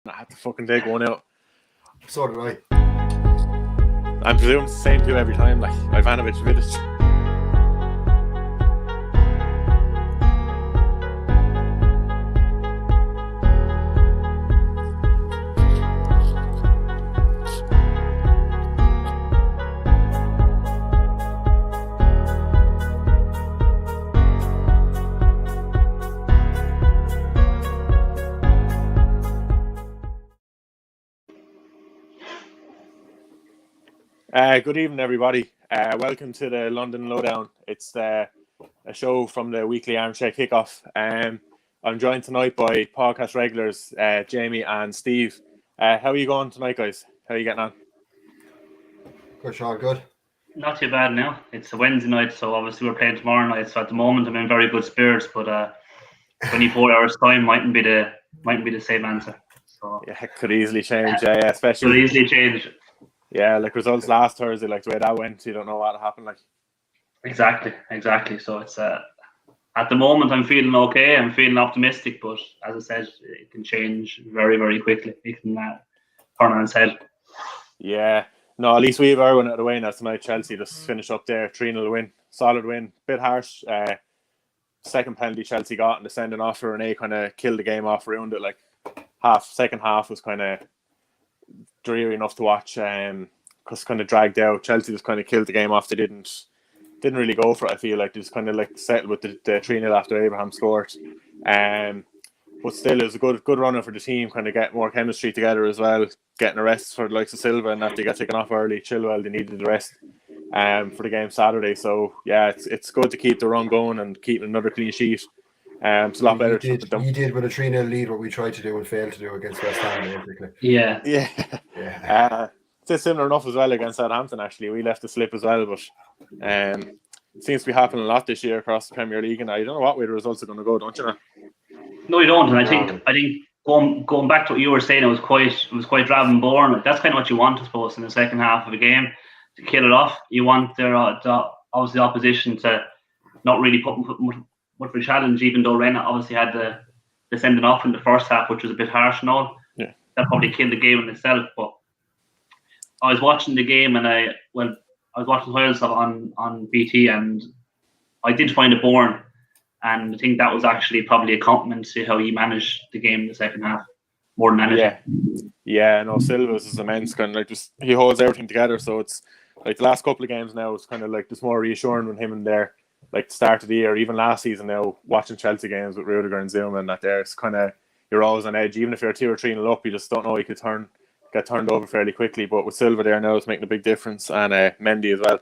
I had to fucking day going out. So did I. I'm presuming it's the same two every time, like Ivanovic, Vidic. Good evening, everybody. Welcome to the London Lowdown. It's a show from the weekly Armchair Kickoff. I'm joined tonight by podcast regulars Jamie and Steve. How are you going tonight, guys? How are you getting on? Good, Sean. Good. Not too bad now. It's a Wednesday night, so obviously we're playing tomorrow night. So at the moment, I'm in very good spirits, but 24 hours time mightn't be the same answer. So yeah, it could easily change. Especially could easily change. Yeah, like results last Thursday, like the way that went, you don't know what happened. Like exactly. So it's at the moment I'm feeling okay. I'm feeling optimistic, but as I said, it can change very, very quickly. It can turn on its head. Yeah, no, at least we have our one out of the way now tonight. Chelsea just finished up there, 3-0 win, solid win, bit harsh. Second penalty Chelsea got and the sending off for Renee kind of killed the game off, ruined it. Like second half was kind of dreary enough to watch, because kind of dragged out. Chelsea just kind of killed the game off. They didn't really go for it. I feel like they just kind of like settled with the 3-0 after Abraham scored. But still, it was a good runner for the team. Kind of get more chemistry together as well. Getting a rest for the likes of Silva, and after they got taken off early, Chilwell, they needed the rest for the game Saturday. So yeah, it's good to keep the run going and keep another clean sheet. It's a lot better. You did with a 3-0 lead what we tried to do and failed to do against West Ham, basically. Yeah. It's similar enough as well against Southampton. Actually, we left the slip as well, but it seems to be happening a lot this year across the Premier League, and I don't know what way the results are going to go, don't you know? No, you don't. And I think going back to what you were saying, it was quite drab and boring. Like, that's kind of what you want, I suppose, in the second half of a game to kill it off. You want obviously the opposition to not really put much of a challenge, even though Rennes obviously had the sending off in the first half, which was a bit harsh and all. Yeah. That probably killed the game in itself. But I was watching the game and I was watching highlights on BT, and I did find it boring. And I think that was actually probably a compliment to how he managed the game in the second half, more than anything. Yeah, no, Silva's is immense. Kind of like just he holds everything together. So it's like the last couple of games now, it's kind of like just more reassuring when him and there. Like the start of the year, even last season now, watching Chelsea games with Rudiger and Zuma and that there, it's kind of, you're always on edge. Even if you're 2 or 3-0 up, you just don't know, you could get turned over fairly quickly. But with Silva there now, it's making a big difference, and Mendy as well.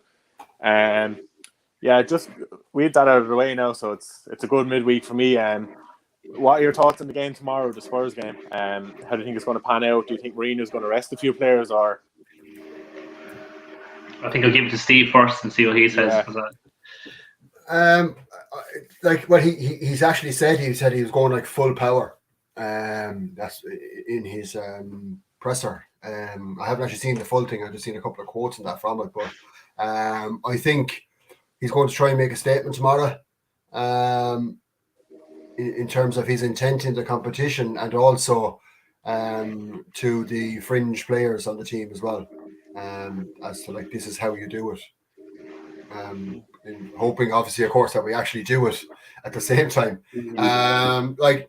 Yeah, just we've that out of the way now, so it's a good midweek for me. What are your thoughts on the game tomorrow, the Spurs game? How do you think it's going to pan out? Do you think Mourinho's going to rest a few players, or? I think I'll give it to Steve first and see what he says. He's actually said he was going like full power. That's in his presser. I haven't actually seen the full thing. I've just seen a couple of quotes and that from it, but I think he's going to try and make a statement tomorrow. In terms of his intent in the competition, and also to the fringe players on the team as well, as to like, this is how you do it. And hoping, obviously, of course, that we actually do it at the same time. I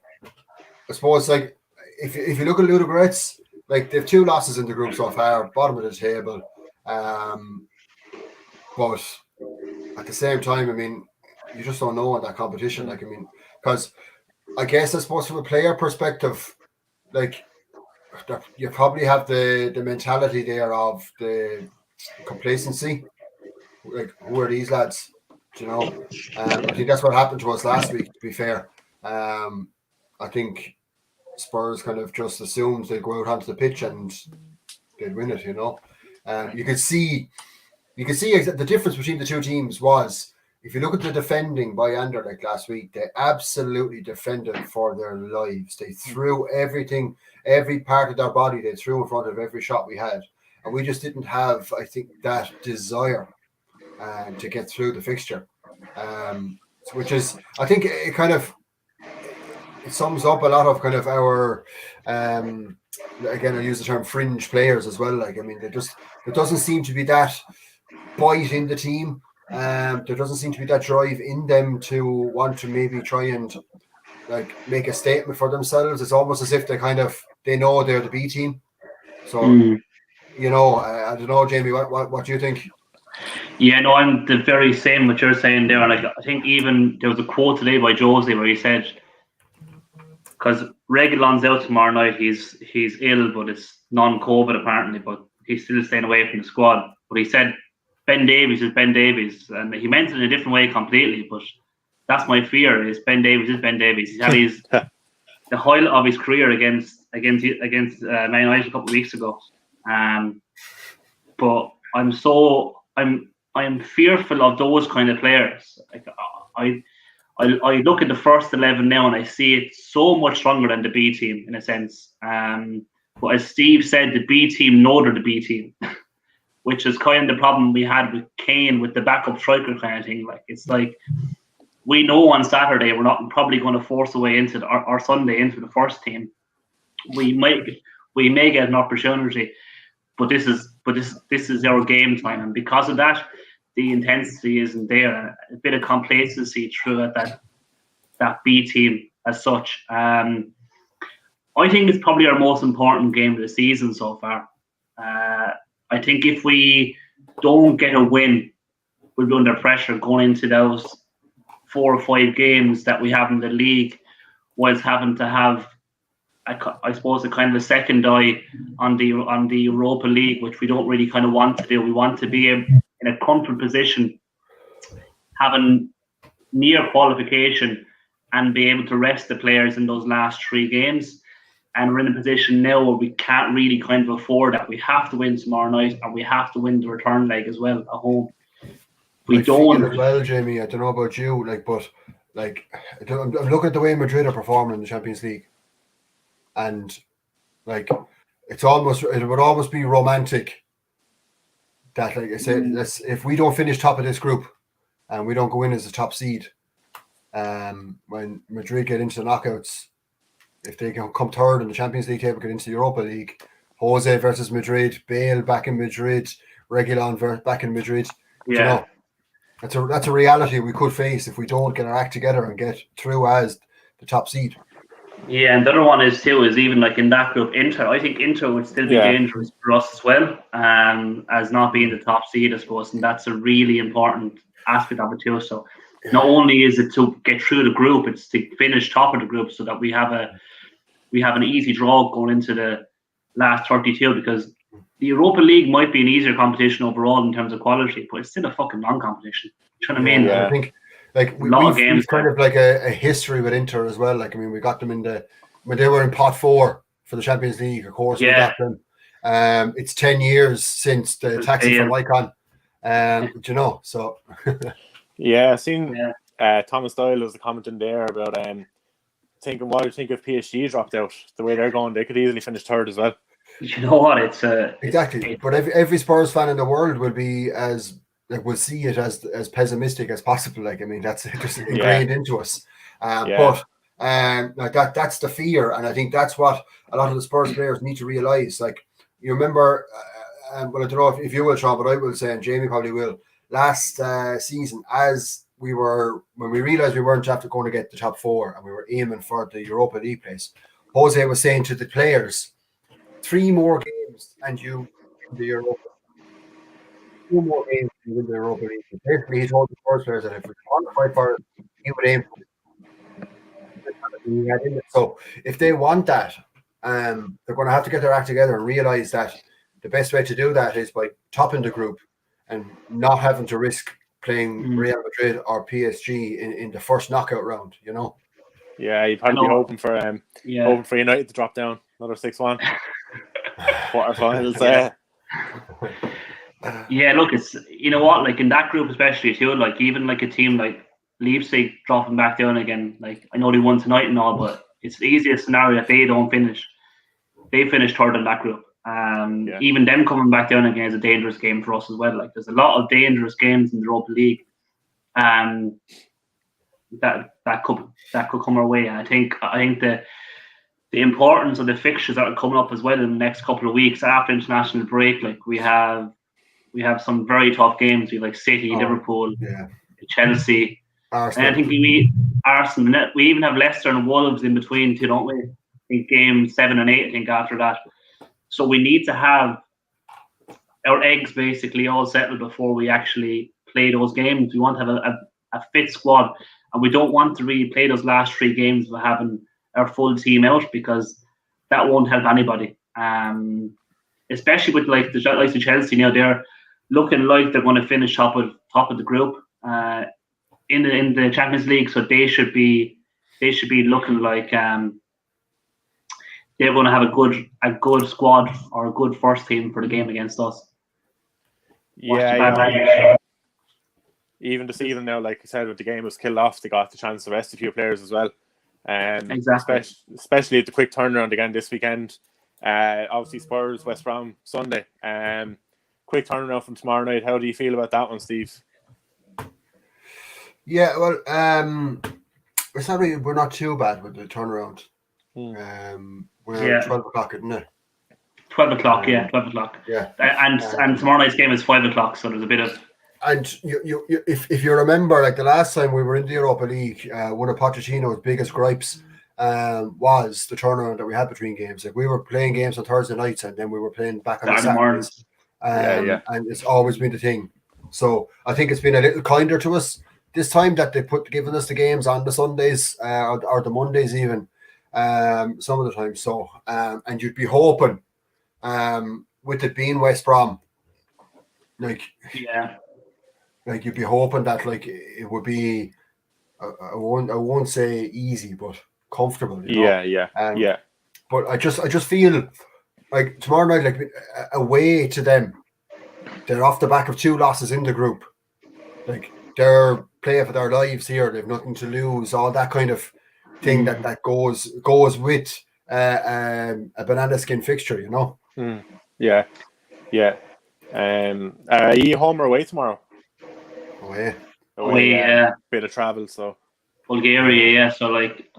suppose, like, if you look at Ludogorets, like, they've 2 losses in the group so far, bottom of the table. But at the same time, I mean, you just don't know in that competition. Like, I mean, because I guess, I suppose, from a player perspective, like, you probably have the mentality there of the complacency. Like, who are these lads? Do you know? I think that's what happened to us last week, to be fair. I think Spurs kind of just assumed they'd go out onto the pitch and they'd win it, you know. You could see the difference between the two teams was, if you look at the defending by Anderlecht last week, they absolutely defended for their lives. They threw everything, every part of their body they threw in front of every shot we had. And we just didn't have, I think, that desire to get through the fixture, which is, I think, it sums up a lot of kind of our again, I use the term fringe players as well. Like, I mean, there doesn't seem to be that bite in the team. There doesn't seem to be that drive in them to want to maybe try and like make a statement for themselves. It's almost as if they know they're the B team. So, you know, I don't know, Jamie, what do you think? Yeah, no, I'm the very same what you're saying there. Like, I think even there was a quote today by Josie where he said, because Reguilon's out tomorrow night, he's ill, but it's non-COVID apparently, but he's still staying away from the squad. But he said Ben Davies is Ben Davies, and he meant it in a different way completely. But that's my fear: is Ben Davies is Ben Davies. He's had the highlight of his career against Man United a couple of weeks ago. But I'm fearful of those kind of players. Like, I look at the first 11 now and I see it so much stronger than the B team in a sense. But as Steve said, the B team know they're the B team, which is kind of the problem we had with Kane with the backup striker kind of thing. Like, it's like we know on Saturday we're not probably going to force a way into or Sunday into the first team. We may get an opportunity, but this is our game time, and because of that, the intensity isn't there. A bit of complacency throughout that B team as such. I think it's probably our most important game of the season so far. I think if we don't get a win, we'll be under pressure going into those 4 or 5 games that we have in the league, whilst having to have, I suppose, a kind of a second eye on the Europa League, which we don't really kind of want to do. We want to be in a comfort position, having near qualification, and be able to rest the players in those last 3 games. And we're in a position now where we can't really kind of afford that. We have to win tomorrow night, and we have to win the return leg as well at home. We don't. As well, Jamie, I don't know about you, but I'm looking at the way Madrid are performing in the Champions League, and like it would almost be romantic that, like I said, if we don't finish top of this group and we don't go in as a top seed, when Madrid get into the knockouts, if they can come third in the Champions League table, get into the Europa League, Jose versus Madrid, Bale back in Madrid, Reguilon back in Madrid. Yeah. You know, that's a reality we could face if we don't get our act together and get through as the top seed. Yeah, and the other one is even like in that group, Inter. I think Inter would still be dangerous for us as well, as not being the top seed, I suppose, and that's a really important aspect of it too. So not only is it to get through the group, it's to finish top of the group so that we have an easy draw going into the last 32, because the Europa League might be an easier competition overall in terms of quality, but it's still a fucking long competition. You know what I mean? Yeah. I think we've kind of like a history with Inter as well. Like, I mean, we got them when they were in pot 4 for the Champions League, of course. We got them. It's 10 years since the taxi from Icon. You know, so yeah, I've seen Thomas Doyle was commenting there about thinking, what do you think if PSG dropped out? The way they're going, they could easily finish third as well. You know what? It's exactly. But every Spurs fan in the world will be will see it as pessimistic as possible. Like, I mean, that's just ingrained into us. But like that's the fear, and I think that's what a lot of the Spurs players need to realize. Like, you remember, well, I don't know if you will, Sean, but I will say, and Jamie probably will. Last season, when we realized we weren't going to get the top 4 and we were aiming for the Europa League place, Jose was saying to the players, 3 more games and you win the Europa. 2 more games and you win the Europa League. Basically, he told the Spurs players that if we qualify for it, he would aim for it. So if they want that, they're going to have to get their act together and realize that the best way to do that is by topping the group and not having to risk playing Real Madrid or PSG in the first knockout round, you know. Yeah, you'd probably be hoping for United to drop down another 6-1 quarterfinals. Yeah, look, it's, you know what, like in that group especially too, like even like a team like Leipzig dropping back down again, like I know they won tonight and all, but it's the easiest scenario if they don't finish. They finish third in that group. Even them coming back down again is a dangerous game for us as well. Like, there's a lot of dangerous games in the Europa League that could come our way. I think the importance of the fixtures that are coming up as well in the next couple of weeks after international break. Like we have some very tough games. We like City, Liverpool, Chelsea, Arsenal. and I think we Arsenal. We even have Leicester and Wolves in between too, don't we? I think game 7 and 8. I think after that. So we need to have our eggs basically all settled before we actually play those games. We want to have a fit squad, and we don't want to really play those last 3 games of having our full team out, because that won't help anybody. Especially with like the likes of Chelsea now, they're looking like they're going to finish top of the group in the Champions League. So they should be looking like they're going to have a good squad or a good first team for the game against us. Yeah. Even this evening now, like I said, when the game was killed off, they got the chance to rest a few players as well. Exactly. Especially at the quick turnaround again this weekend. Obviously Spurs, West Brom Sunday. Quick turnaround from tomorrow night. How do you feel about that one, Steve? Yeah, well, it's not really, we're not too bad with the turnaround. We're 12 o'clock, isn't it? 12 o'clock, 12 o'clock. Yeah. And tomorrow night's game is 5 o'clock, so there's a bit of... And you if you remember, like the last time we were in the Europa League, one of Pochettino's biggest gripes was the turnaround that we had between games. Like we were playing games on Thursday nights, and then we were playing back on Saturdays. And it's always been the thing. So I think it's been a little kinder to us this time that they given us the games on the Sundays or the Mondays even some of the time. So and you'd be hoping with it being West Brom, like you'd be hoping that like it would be I won't say easy, but comfortable. You know? But I just feel like tomorrow night, like away to them, they're off the back of 2 losses in the group. Like they're playing for their lives here. They've nothing to lose. All that kind of thing that goes with a banana skin fixture, you know. Yeah. Are you home or away tomorrow? Away, bit of travel, so Bulgaria, so like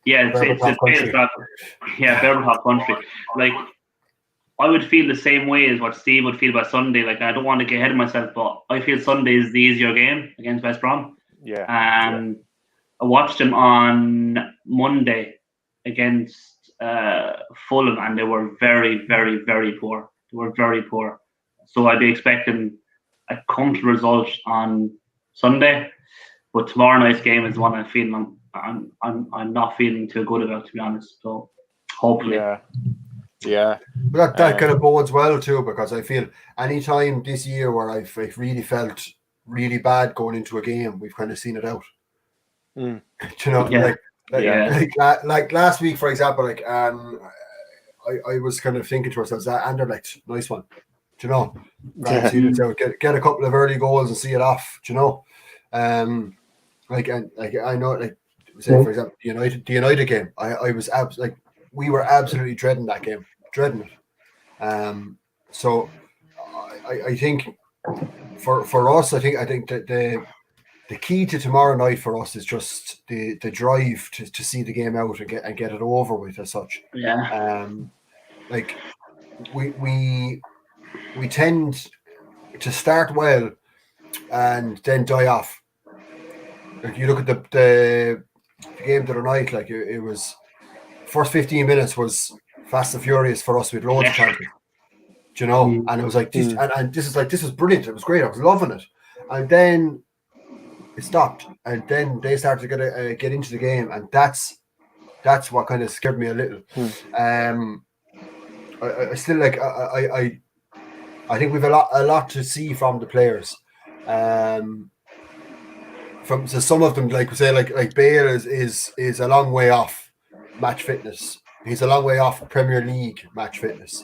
it's a bit of travel. Berbatov country. Like I would feel the same way as what Steve would feel about Sunday. Like I don't want to get ahead of myself, but I feel Sunday is the easier game against West Brom. I watched them on Monday against Fulham, and they were very, very, very poor. They were very poor. So I'd be expecting a comfortable result on Sunday, but tomorrow night's game is one I'm feeling I'm not feeling too good about, to be honest. So hopefully, But that kind of bodes well too, because I feel any time this year where I've really felt really bad going into a game, we've kind of seen it out. You know, like last week, for example, like I was kind of thinking to ourselves that Anderlecht, nice one. Do you know, get a couple of early goals and see it off. Do you know, I know, like say for example, the United game, I was we were absolutely dreading that game, dreading it. So I think for us, I think that the key to tomorrow night for us is just the drive to see the game out and get it over with as such. Like we tend to start well and then die off. Like you look at the game the other night, like it was first 15 minutes was fast and furious for us with loads of chances. Do you know? And it was like this, and this was brilliant. It was great. I was loving it. And then it stopped, and then they started to get into the game, and that's what kind of scared me a little. I still like I think we've a lot to see from the players. From some of them, like we say, like Bale is a long way off match fitness. He's a long way off Premier League match fitness.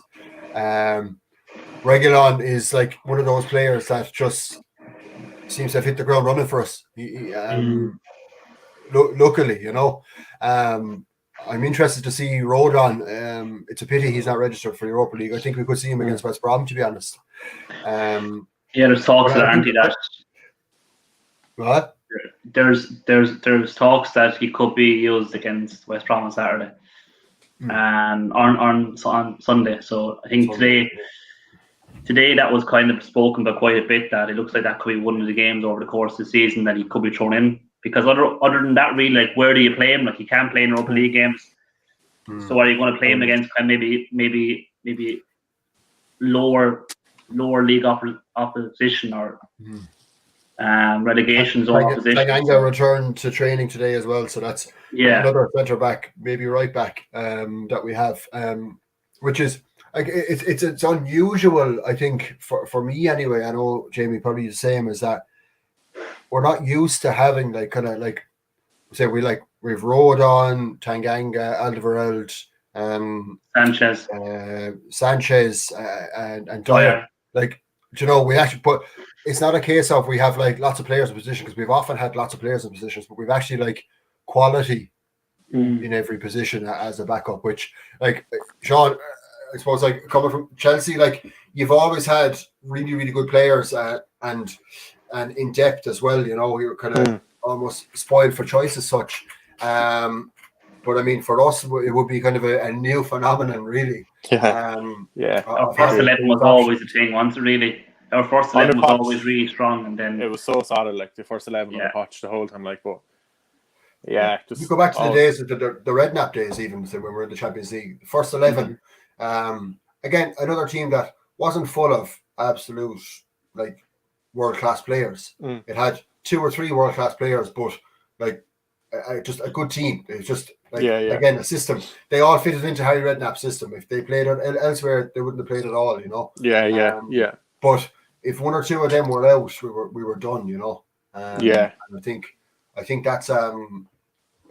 Reguilon is like one of those players that just seems to have hit the ground running for us. Luckily, you know. I'm interested to see Lowdown. It's a pity he's not registered for the Europa League. I think we could see him against West Brom, to be honest. There's talks that anti-that. What? There's talks that he could be used against West Brom on Saturday. and on Sunday. So I think today that was kind of spoken about quite a bit, that it looks like that could be one of the games over the course of the season that he could be thrown in. Because other than that, really, like, where do you play him? Like, you can't play in Europa League games. So are you going to play him against kind of maybe lower league opposition or relegation zone opposition? Tanganga returned to training today as well, so that's another centre back, maybe right back, that we have, which is like it's unusual. I think for me anyway. I know Jamie probably the same, is that we're not used to having like kind of like say we've Rodon, Tanganga, Alderweireld, Sanchez, and Dyer. Like, you know, we actually put. It's not a case of we have like lots of players in position, because we've often had lots of players in positions, but we've actually like quality in every position as a backup. Which, like, Sean, I suppose, like, coming from Chelsea, like, you've always had really, really good players and in depth as well. You know, you're kind of almost spoiled for choice as such. But I mean, for us, it would be kind of a new phenomenon, really. Our first 11 was always the thing, once really. Our first 11 was always really strong, and then it was so solid, like the first 11 on the pitch the whole time. Like, but just you go back to the days of the Redknapp days, even when we were in the Champions League. The first 11, again, another team that wasn't full of absolute like world-class players. It had 2 or 3 world-class players, but like just a good team. It's just like, again, a system. They all fitted into Harry Redknapp's system. If they played it elsewhere, they wouldn't have played at all, you know. But if 1 or 2 of them were out, we were done, you know. And I think that's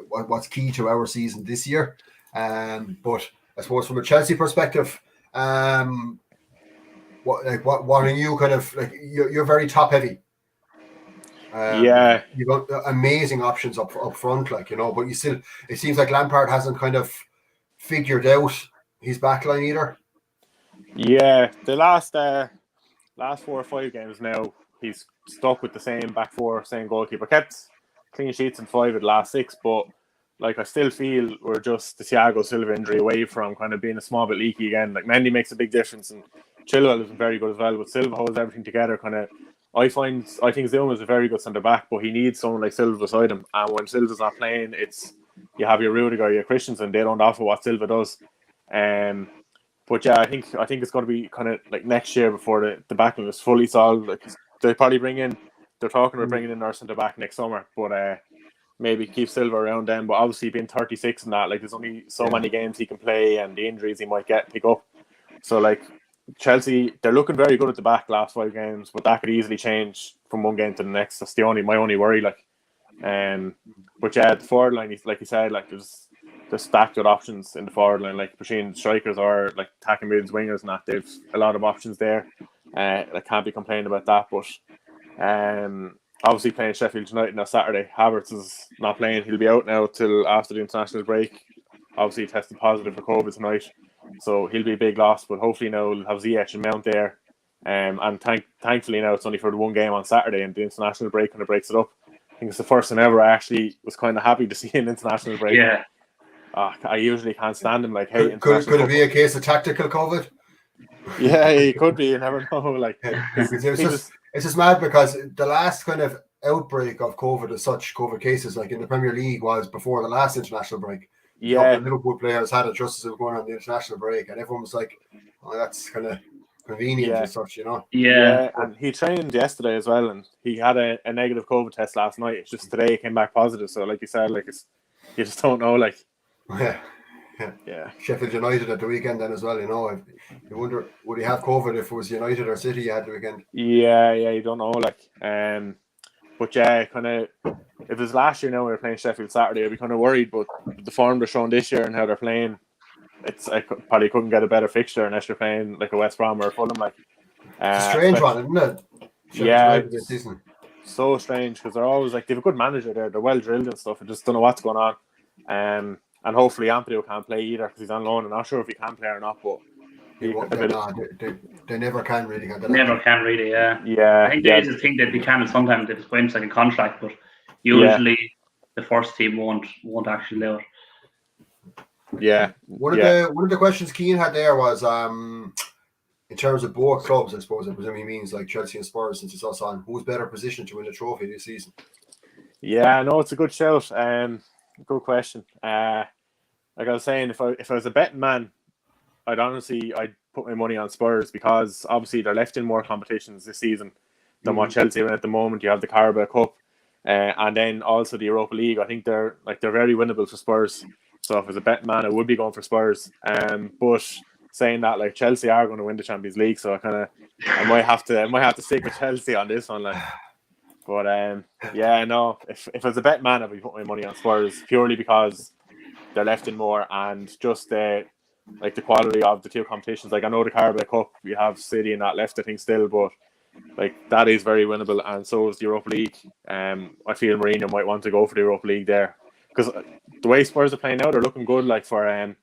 what's key to our season this year. But I suppose from a Chelsea perspective, what are you kind of like? You're very top heavy. You've got amazing options up front, like, you know. But it seems like Lampard hasn't kind of figured out his backline either. Yeah, the last 4 or 5 games now, he's stuck with the same back four, same goalkeeper. Kept clean sheets in 5 of the last 6, but like, I still feel we're just the Thiago Silva injury away from kind of being a small bit leaky again. Like, Mendy makes a big difference, and Chilwell is very good as well, but Silva holds everything together. Kind of, I think Zouma is a very good centre back, but he needs someone like Silva beside him. And when Silva's not playing, it's you have your Rudiger, your Christensen. They don't offer what Silva does. But yeah, I think it's going to be kind of like next year before the backline is fully solved. Like, they're talking about bringing in our centre back next summer, but maybe keep Silva around then. But obviously, being 36 and that, like, there's only so many games he can play, and the injuries he might pick up. So like, Chelsea, they're looking very good at the back last 5 games, but that could easily change from one game to the next. That's my only worry. Like, but yeah, the forward line, like you said, like, they're stacked with options in the forward line, like between strikers or like attacking mids, wingers, and that. They've a lot of options there. I can't be complaining about that. But obviously, playing Sheffield United now Saturday, Havertz is not playing. He'll be out now till after the international break. Obviously, he tested positive for COVID tonight, so he'll be a big loss. But hopefully now we'll have Ziyech and Mount there. And thankfully now it's only for the one game on Saturday, and the international break kind of breaks it up. I think it's the first time ever I actually was kind of happy to see an international break. Yeah. I usually can't stand him. Like, hey, could it be a case of tactical COVID? Yeah, it could be. You never know. Like, it's just mad, because the last kind of outbreak of COVID as such, COVID cases, like in the Premier League, was before the last international break. Yeah, the Liverpool players had it just as they were going on the international break, and everyone was like, "Oh, that's kind of convenient as such," you know. Yeah, and he trained yesterday as well, and he had a negative COVID test last night. It's just today it came back positive. So, like you said, like, you just don't know, like. Yeah. Sheffield United at the weekend then as well, you know. You wonder, would he have COVID if it was United or City at the weekend? Yeah, you don't know, like. But yeah, kind of, if it was last year now we were playing Sheffield Saturday, I'd be kind of worried, but the form they're showing this year and how they're playing, I probably couldn't get a better fixture unless you're playing like a West Brom or a Fulham. Like, it's a strange one, isn't it? Sheffield this season. So strange, because they're always like, they have a good manager there, they're well drilled and stuff. I just don't know what's going on. And hopefully Ampadu can't play either, because he's on loan. I'm not sure if he can play or not, but they never can really. Never can really, yeah. Yeah. I think there is a thing that they can, and sometimes it's going to like a contract, but usually the first team won't actually allow it. Yeah. One of the questions Keane had there was in terms of both clubs, I suppose. I presume he means like Chelsea and Spurs, since it's us on. Who's better positioned to win the trophy this season? Yeah, no, it's a good shout. Good question. Like I was saying, if I was a betting man, I'd put my money on Spurs, because obviously they're left in more competitions this season than what Chelsea are in at the moment. You have the Carabao Cup, and then also the Europa League. I think they're very winnable for Spurs. So if I was a betting man, I would be going for Spurs. But saying that, like, Chelsea are going to win the Champions League, so I might have to stick with Chelsea on this one, like. But yeah, no. If I was a bet man, I'd be putting my money on Spurs, purely because they're left in more, and just the quality of the two competitions. Like, I know the Carabao Cup, we have City and that left, I think, still, but like, that is very winnable, and so is the Europa League. I feel Mourinho might want to go for the Europa League there, because the way Spurs are playing now, they're looking good, like, for a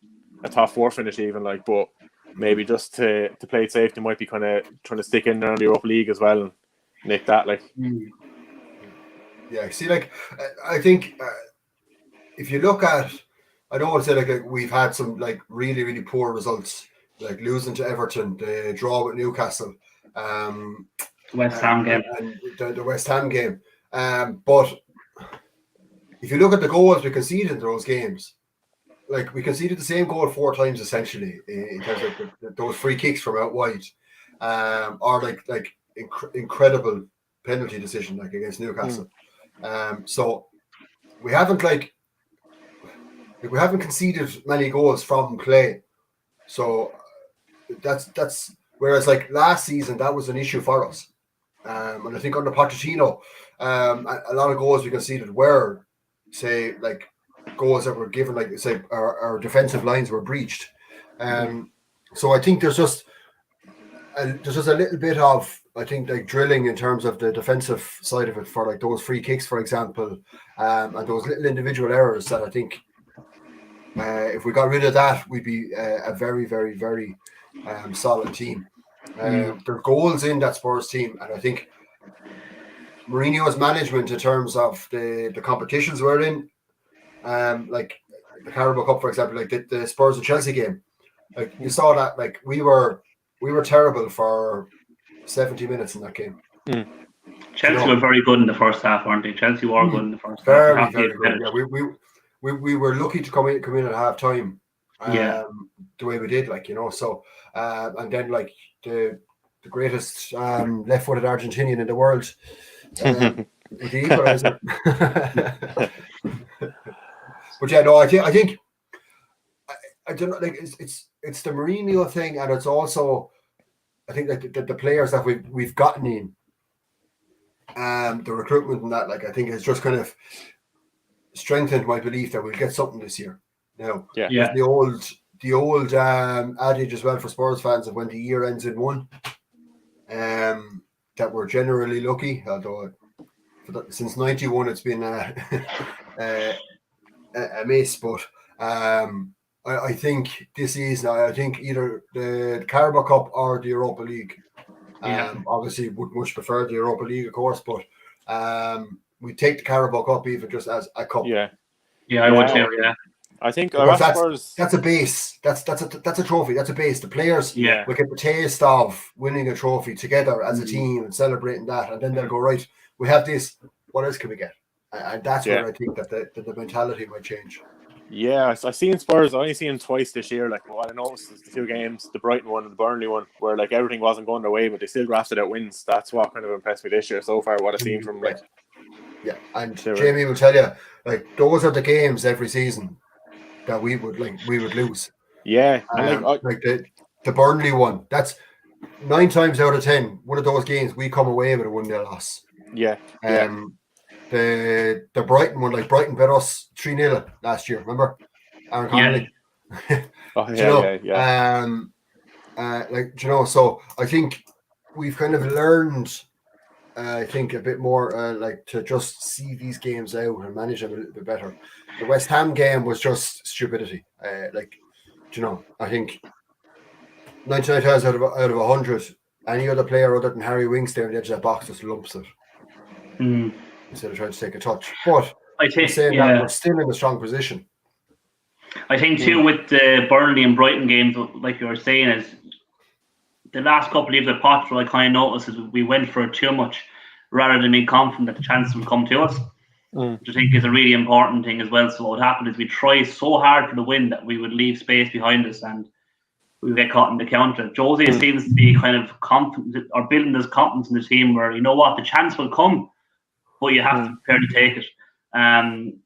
top four finish even, like. But maybe just to play it safe, they might be kind of trying to stick in there on the Europa League as well and nick that, like. Yeah, see, like, I think if you look at, I don't want to say like we've had some like really, really poor results, like losing to Everton, the draw with Newcastle, West Ham game, and the West Ham game. But if you look at the goals we conceded in those games, like, we conceded the same goal 4 times essentially, in terms of those free kicks from out wide, or like incredible penalty decision like against Newcastle. So we haven't we haven't conceded many goals from play. So that's whereas like last season that was an issue for us. And I think under Pochettino, a lot of goals we conceded were, say, like, goals that were given, like, say, our defensive lines were breached. So I think there's just a little bit of, I think, like, drilling in terms of the defensive side of it, for like those free kicks, for example, and those little individual errors that I think if we got rid of that, we'd be a very, very, very solid team. There are goals in that Spurs team, and I think Mourinho's management in terms of the competitions we're in, like the Carabao Cup, for example, like the Spurs and Chelsea game, like, you saw that, like, we were terrible for 70 minutes in that game. Chelsea were very good in the first half, weren't they? Chelsea were good in the first half. Very, very good. Yeah, we were lucky to come in at half time. The way we did, like, so and then, like, the greatest left-footed Argentinian in the world, with the equalizer. But yeah, no, I think I don't know, like, it's the Mourinho thing, and it's also, I think, like, the players that we've gotten in, the recruitment and that, like, I think it's just kind of strengthened my belief that we'll get something this year. Now, the old adage as well for Spurs fans of when the year ends in one, that we're generally lucky, although since 91 it's been a miss, but I think this season, I think either the Carabao Cup or the Europa League. Obviously would much prefer the Europa League, of course, but we take the Carabao Cup even just as a cup. I would say, I think that's a base. That's a trophy. That's a base. The players will get the taste of winning a trophy together as a team and celebrating that, and then they'll go, right, we have this. What else can we get? And that's where I think that the mentality might change. Yeah, I've seen Spurs. I only seen them twice this year. Like, what I noticed is the 2 games, the Brighton one and the Burnley one, where, like, everything wasn't going their way, but they still grafted out wins. That's what kind of impressed me this year so far, what I've seen from, like. Yeah, and Jamie will tell you, like, those are the games every season that we would lose. Yeah, and like the Burnley one, that's 9 times out of 10, one of those games we come away with a 1-0 loss. The Brighton one, like, Brighton beat us 3-0 last year. Remember, Aaron Connolly? So I think we've kind of learned, I think, a bit more, like, to just see these games out and manage them a little bit better. The West Ham game was just stupidity. I think 99 times out of 100, any other player other than Harry Winks there on the edge of that box just lumps it. Instead of trying to take a touch. But I think that we're still in a strong position. I think too with the Burnley and Brighton games, like you were saying, is the last couple of leaves of Potter, I kind of noticed is we went for it too much rather than being confident that the chance would come to us. Which I think is a really important thing as well. So what would happen is we try so hard for the win that we would leave space behind us and we would get caught in the counter. Jose seems to be kind of confident or building this confidence in the team where, you know what, the chance will come, but you have to prepare to take it. And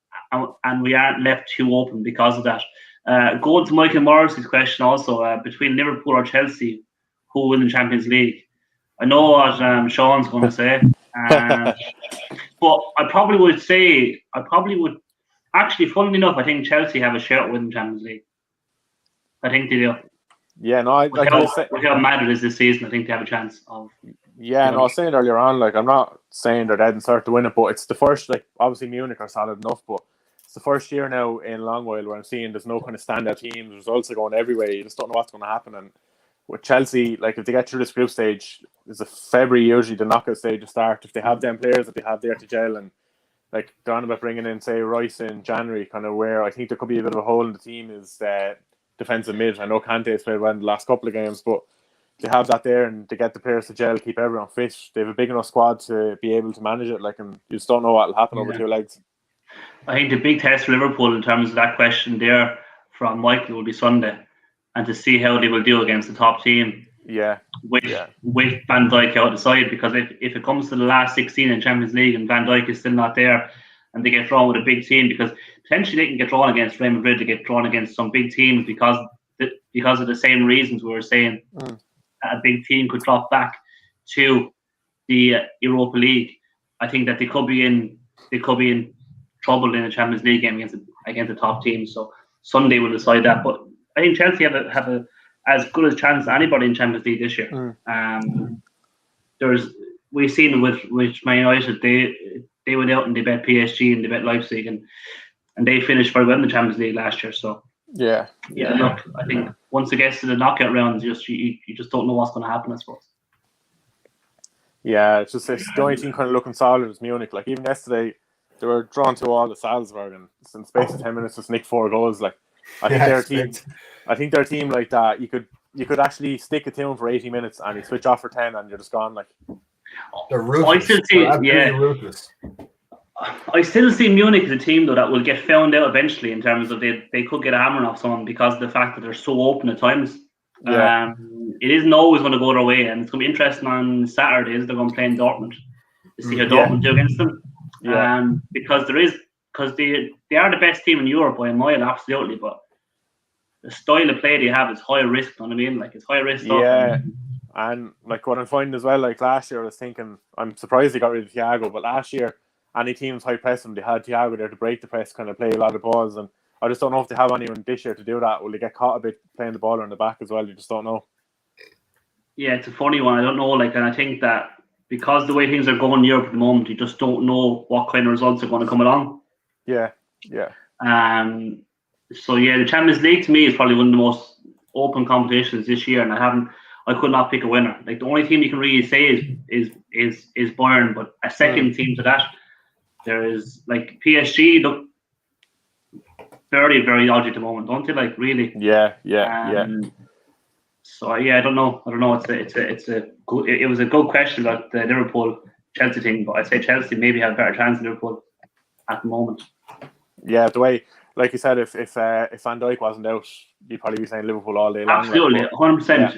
we aren't left too open because of that. Going to Michael Morris's question also, between Liverpool or Chelsea, who will win the Champions League? I know what Sean's going to say. But I probably would actually, funnily enough, I think Chelsea have a shot at winning the Champions League. I think they do. Yeah, no, with how mad it is this season, I think they have a chance of. Yeah, no, I was saying earlier on, like, I'm not saying they're dead and certain to win it, but it's the first, like, obviously Munich are solid enough, but it's the first year now in a long while where I'm seeing there's no kind of standout teams. Results are going everywhere. You just don't know what's going to happen. And with Chelsea, like, if they get through this group stage, it's a February usually the knockout stage to start. If they have them players that they have there to gel, and like they're on about bringing in, say, Rice in January, kind of where I think there could be a bit of a hole in the team is defensive mid. I know Kante's played well in the last couple of games, but they have that there and they get the players to gel, keep everyone fit. They have a big enough squad to be able to manage it. Like, and you just don't know what will happen over 2 legs. I think the big test for Liverpool in terms of that question there from Michael will be Sunday, and to see how they will do against the top team. With Van Dijk out the side, because if it comes to the last 16 in Champions League and Van Dijk is still not there, and they get drawn with a big team, because potentially they can get drawn against Real Madrid, they get drawn against some big teams because of the same reasons we were saying. A big team could drop back to the Europa League. I think that they could be in trouble in the Champions League game against the top team. So Sunday will decide that. But I think Chelsea have a as good a chance as anybody in Champions League this year. We've seen with Man United, they went out and they bet PSG and they bet Leipzig and they finished very well in the Champions League last year. So look, I think once it gets to the knockout rounds, you just don't know what's going to happen, I suppose. Yeah, it's the only team kind of looking solid is Munich. Like, even yesterday, they were drawn to all the Salzburg, and in the space of 10 minutes, just nicked 4 goals. Like, I think their team like that, you could actually stick it to them for 80 minutes and you switch off for 10 and you're just gone. Like, they're ruthless. Ruthless. I still see Munich as a team though that will get found out eventually in terms of they could get a hammering off someone because of the fact that they're so open at times. It isn't always going to go their way, and it's going to be interesting on Saturdays. They're going to play in Dortmund to see how Dortmund do against them. Because they are the best team in Europe by a mile, absolutely. But the style of play they have is high risk. You know what I mean? Like, it's high risk stuff. And like what I'm finding as well, like last year, I was thinking, I'm surprised they got rid of Thiago, but last year, any teams high pressing, they had Thiago there to break the press, kind of play a lot of balls, and I just don't know if they have anyone this year to do that. Will they get caught a bit playing the ball around the back as well? You just don't know. Yeah, it's a funny one. I don't know. Like, and I think that because the way things are going in Europe at the moment, you just don't know what kind of results are going to come along. Yeah. So the Champions League to me is probably one of the most open competitions this year, and I could not pick a winner. Like, the only team you can really say is Bayern, but a second team to that, there is like PSG look very, very dodgy at the moment, don't they? Like, really. Yeah. So I don't know. It was a good question about the Liverpool Chelsea thing, but I'd say Chelsea maybe have a better chance than Liverpool at the moment. Yeah, the way, like you said, if Van Dijk wasn't out, you'd probably be saying Liverpool all day long. Absolutely, 100%.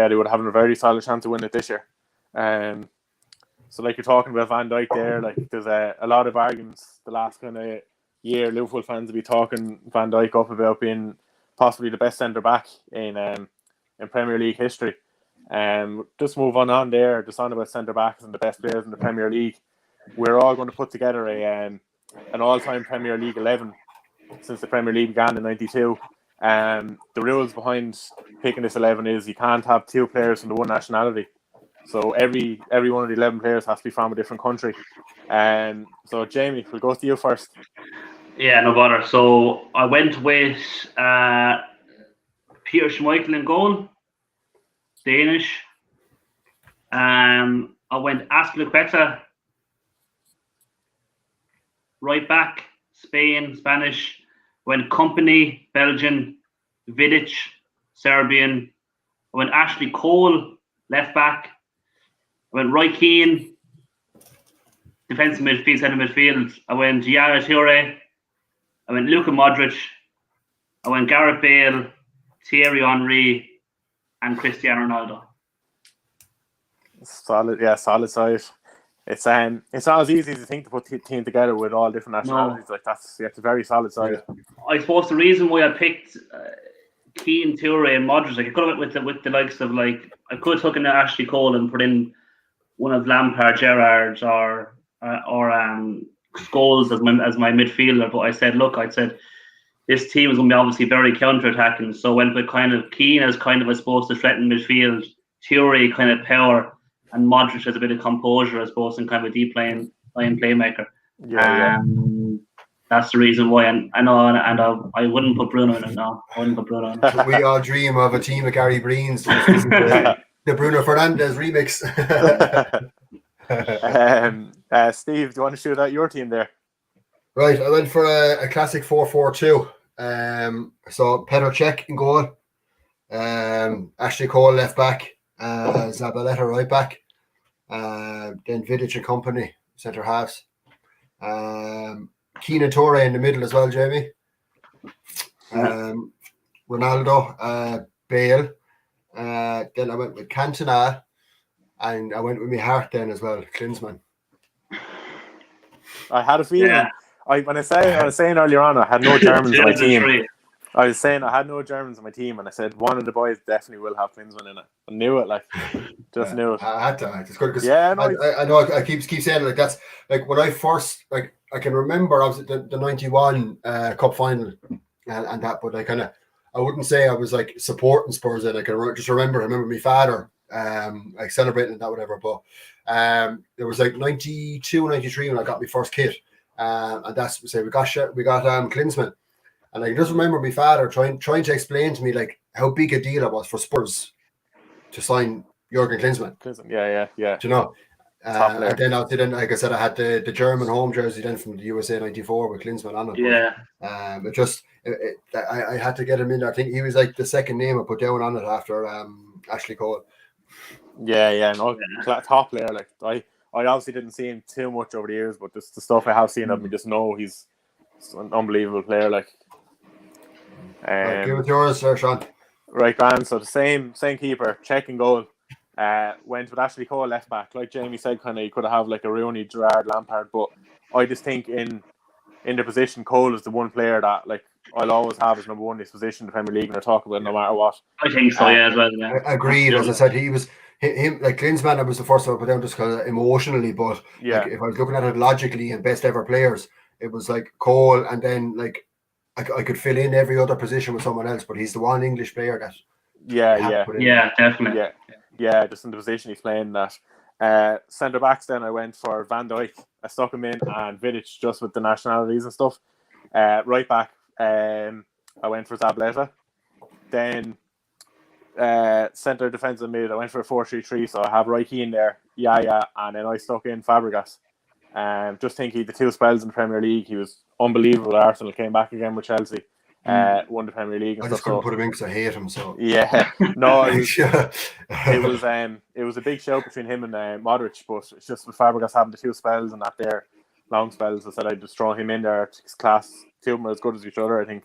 They would have a very solid chance to win it this year. So like you're talking about Van Dijk there, like there's a lot of arguments the last kind of year. Liverpool fans will be talking Van Dijk up about being possibly the best centre back in Premier League history. Just move on there. Just on about centre backs and the best players in the Premier League. We're all going to put together an all-time Premier League 11 since the Premier League began in '92. The rules behind picking this 11 is you can't have 2 players from the one nationality. So every one of the 11 players has to be from a different country. So Jamie, we'll go to you first. Yeah, no bother. So I went with Peter Schmeichel in goal, Danish. I went Azpilicueta, right back, Spanish. Went Company, Belgian. Vidic, Serbian. I went Ashley Cole, left back. I went Roy Keane, defensive midfield, centre midfield. I went Yaya Toure. I went Luka Modric. I went Gareth Bale, Thierry Henry, and Cristiano Ronaldo. Solid side. It's not as easy as you think to put the team together with all different nationalities. Like it's a very solid side. I suppose the reason why I picked Keane, Toure, and Modric, like I could have went with the likes of I could have taken Ashley Cole and put in one of Lampard, Gerrard, or Scholes as my midfielder. But I said this team is going to be obviously very counter-attacking, so I went with kind of Keane as kind of, I suppose, the threatened midfield, Toure kind of power, and Modric as a bit of composure, I suppose, and kind of a deep line playmaker. That's the reason why. And I know, and I wouldn't put Bruno in it. No, I wouldn't put Bruno in it. We all dream of a team of Gary Breens. The Bruno Fernandes remix. Steve, do you want to shoot out your team there? Right, I went for a classic 4-4-2. So Petr Cech in goal, Ashley Cole left back, Zabaleta right back, then Vidic and Company centre halves, Keane and Toure in the middle as well, Jamie. Ronaldo, Bale. Then I went with Cantona, and I went with my heart then as well, Klinsmann. I had a feeling. Yeah. I was saying earlier on, I had no Germans in my team. I was saying I had no Germans in my team, and I said one of the boys definitely will have Klinsmann in it. I knew it, knew it. I had to. It's good because I know I keep saying it, that's when I first I can remember I was at the 91 Cup final and that, but I wouldn't say I was supporting Spurs, and I can just remember my father celebrating that, whatever. But there was 92, 93 when I got my first kit. And that's we got Klinsmann, and I just remember my father trying to explain to me how big a deal it was for Spurs to sign Jurgen Klinsmann. Yeah. Do you know? And then like I said, I had the German home jersey then from the USA '94 with Klinsmann on it. Yeah. But, I had to get him in there. I think he was the second name I put down on it after Ashley Cole. Yeah. No, top player. I obviously didn't see him too much over the years, but just the stuff I have seen of him, just know he's an unbelievable player. Give it yours, Sir Sean. Right, man. So the same keeper, Cech and goal. Went with Ashley Cole left back. Like Jamie said, you could have a Rooney, Gerrard, Lampard, but I just think in the position, Cole is the one player that I'll always have as number one in his position in the Premier League, and I talk about it no matter what. I think so, as well. Yeah. Agreed. As I said, he was. Him Klinsmann, I was the first one I put down just because emotionally, but if I was looking at it logically and best ever players, it was Cole, and then I could fill in every other position with someone else, but he's the one English player that definitely just in the position he's playing that. Centre backs then I went for Van Dijk. I stuck him in, and Vidic just with the nationalities and stuff. Right back, I went for Zabaleta. Then centre defensive mid, I went for a 4-3-3, so I have Roy Keane there, and then I stuck in Fabregas. Just think he had the two spells in the Premier League. He was unbelievable at Arsenal, came back again with Chelsea, won the Premier League. And I just couldn't put him in because I hate him. So no, it was a big shout between him and Modric, but it's just with Fabregas having the two spells and that there long spells, I said I'd just throw him in there. It's class, two of them are as good as each other, I think.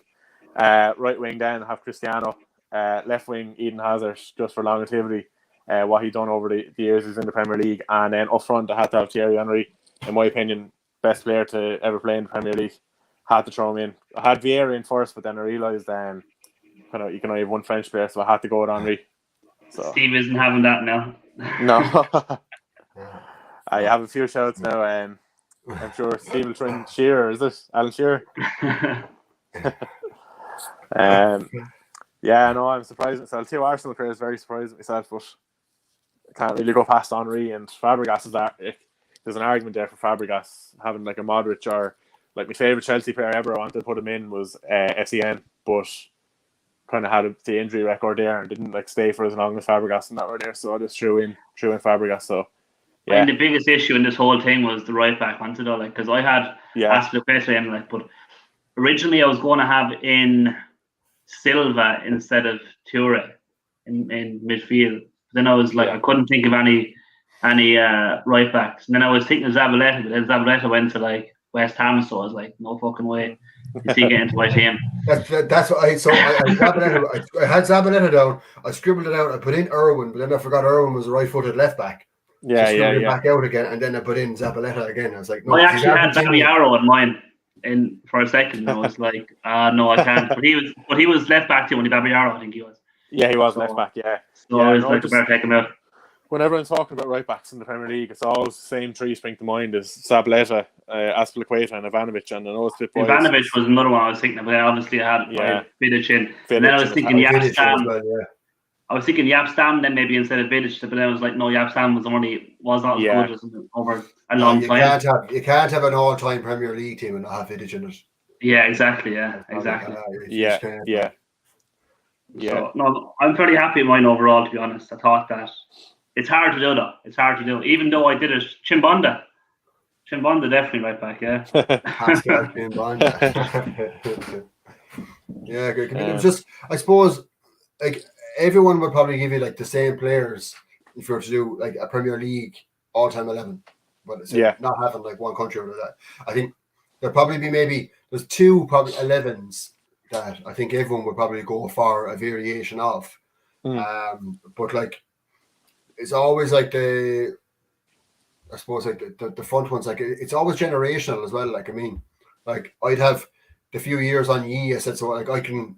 Right wing then I have Cristiano. Left wing Eden Hazard, just for longevity, what he done over the years he's in the Premier League, and then up front I had to have Thierry Henry, in my opinion, best player to ever play in the Premier League. Had to throw him in. I had Vieira in first, but then I realised you can only have one French player, so I had to go with Henry. So Steve isn't having that now. No. I have a few shouts now. I'm sure Steve will try and Shearer, is it? Alan Shearer? Yeah, no, I'm surprised myself. Two Arsenal players, very surprised myself, but I can't really go past Henry and Fabregas. There's an argument there for Fabregas having a Modric, or my favourite Chelsea player ever I wanted to put him in was SEN, but kind of had the injury record there and didn't stay for as long as Fabregas and that were there, so I just threw in Fabregas. So yeah. I think the biggest issue in this whole thing was the right back, wasn't it? Because I had Aspilicueta in, but originally I was going to have in Silva instead of Toure in midfield. Then I was like, I couldn't think of any right backs. And then I was thinking of Zabaleta, but then Zabaleta went to like West Ham, so I was like, no fucking way. Is he getting into my team? That's what I had Zabaleta down. I scribbled it out. I put in Irwin, but then I forgot Irwin was a right-footed left back. Yeah, so I back out again, and then I put in Zabaleta again. I was like, no. I actually had Babiaro in mine for a second. I was like, no, I can't. But he was left back too when Babiaro, I think he was. Yeah, he was left back. Yeah. So I was like, I better take him out. When everyone's talking about right backs in the Premier League, it's always the same three spring to mind: is Zabaleta, Azpilicueta, and Ivanovic. And I know it's a bit biased. Ivanovic was another one I was thinking of, but then obviously I had Vidic in. And then I was thinking Jaap Stam. I was thinking Jaap Stam then maybe instead of Vidic, but then I was like, no, Jaap Stam was not as good as over a long time. You can't have an all-time Premier League team and not have Vidic in it. Yeah, exactly. Yeah, exactly. Yeah. So, no, I'm pretty happy with mine overall, to be honest. I thought that it's hard to do, though. It's hard to do. Even though I did it, Chimbonda definitely right back, yeah. Chimbonda. Yeah, good. It was just, I suppose, like, everyone would probably give you like the same players if you were to do like a Premier League all-time 11. But it's not having like one country or that. I think there'll probably be there's two probably 11s that I think everyone would probably go for a variation of. But like it's always like the front ones, like it's always generational as well. Like I mean, like I'd have the few years on Yi, I said, so like I'm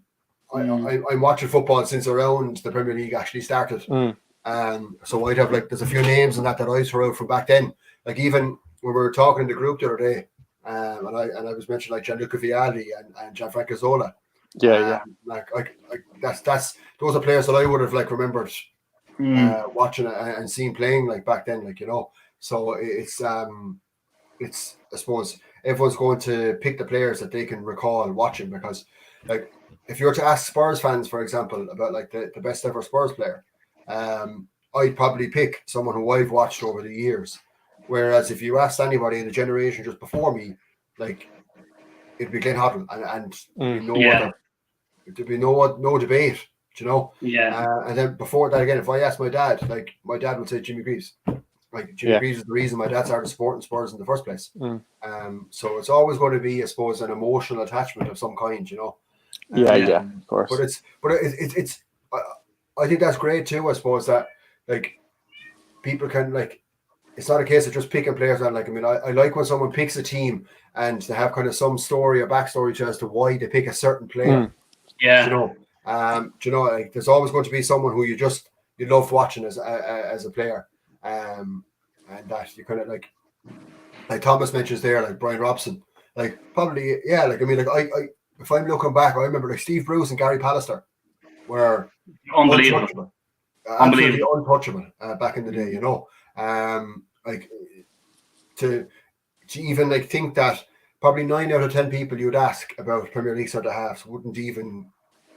watching football since around the Premier League actually started. So I'd have like there's a few names and that I throw out from back then. Like even when we were talking in the group the other day, and I was mentioning like Gianluca Vialli and Gianfranco Zola. Like that's those are players that I would have like remembered watching and seeing playing like back then, like, you know. So it's I suppose everyone's going to pick the players that they can recall watching, because like if you were to ask Spurs fans, for example, about like the best ever Spurs player, I'd probably pick someone who I've watched over the years. Whereas if you asked anybody in the generation just before me, like it'd be Glenn Hoddle, and there'd be no debate, you know. And then before that again, if I asked my dad, like my dad would say Jimmy Greaves. Like Jimmy Greaves is the reason my dad started supporting Spurs in the first place. So it's always going to be, I suppose, an emotional attachment of some kind, you know. Of course. But it's I think that's great too. I suppose that like people can like. It's not a case of just picking players on. Like, I mean, I like when someone picks a team and they have kind of some story or backstory to as to why they pick a certain player. You know, like there's always going to be someone who you love watching as a player, and that you kind of like Thomas mentions there, like Brian Robson, like probably like I mean, like I if I'm looking back, I remember like Steve Bruce and Gary Pallister were unbelievable, absolutely untouchable back in the day, you know. Like to even like think that probably 9 out of 10 people you'd ask about Premier League centre halves wouldn't even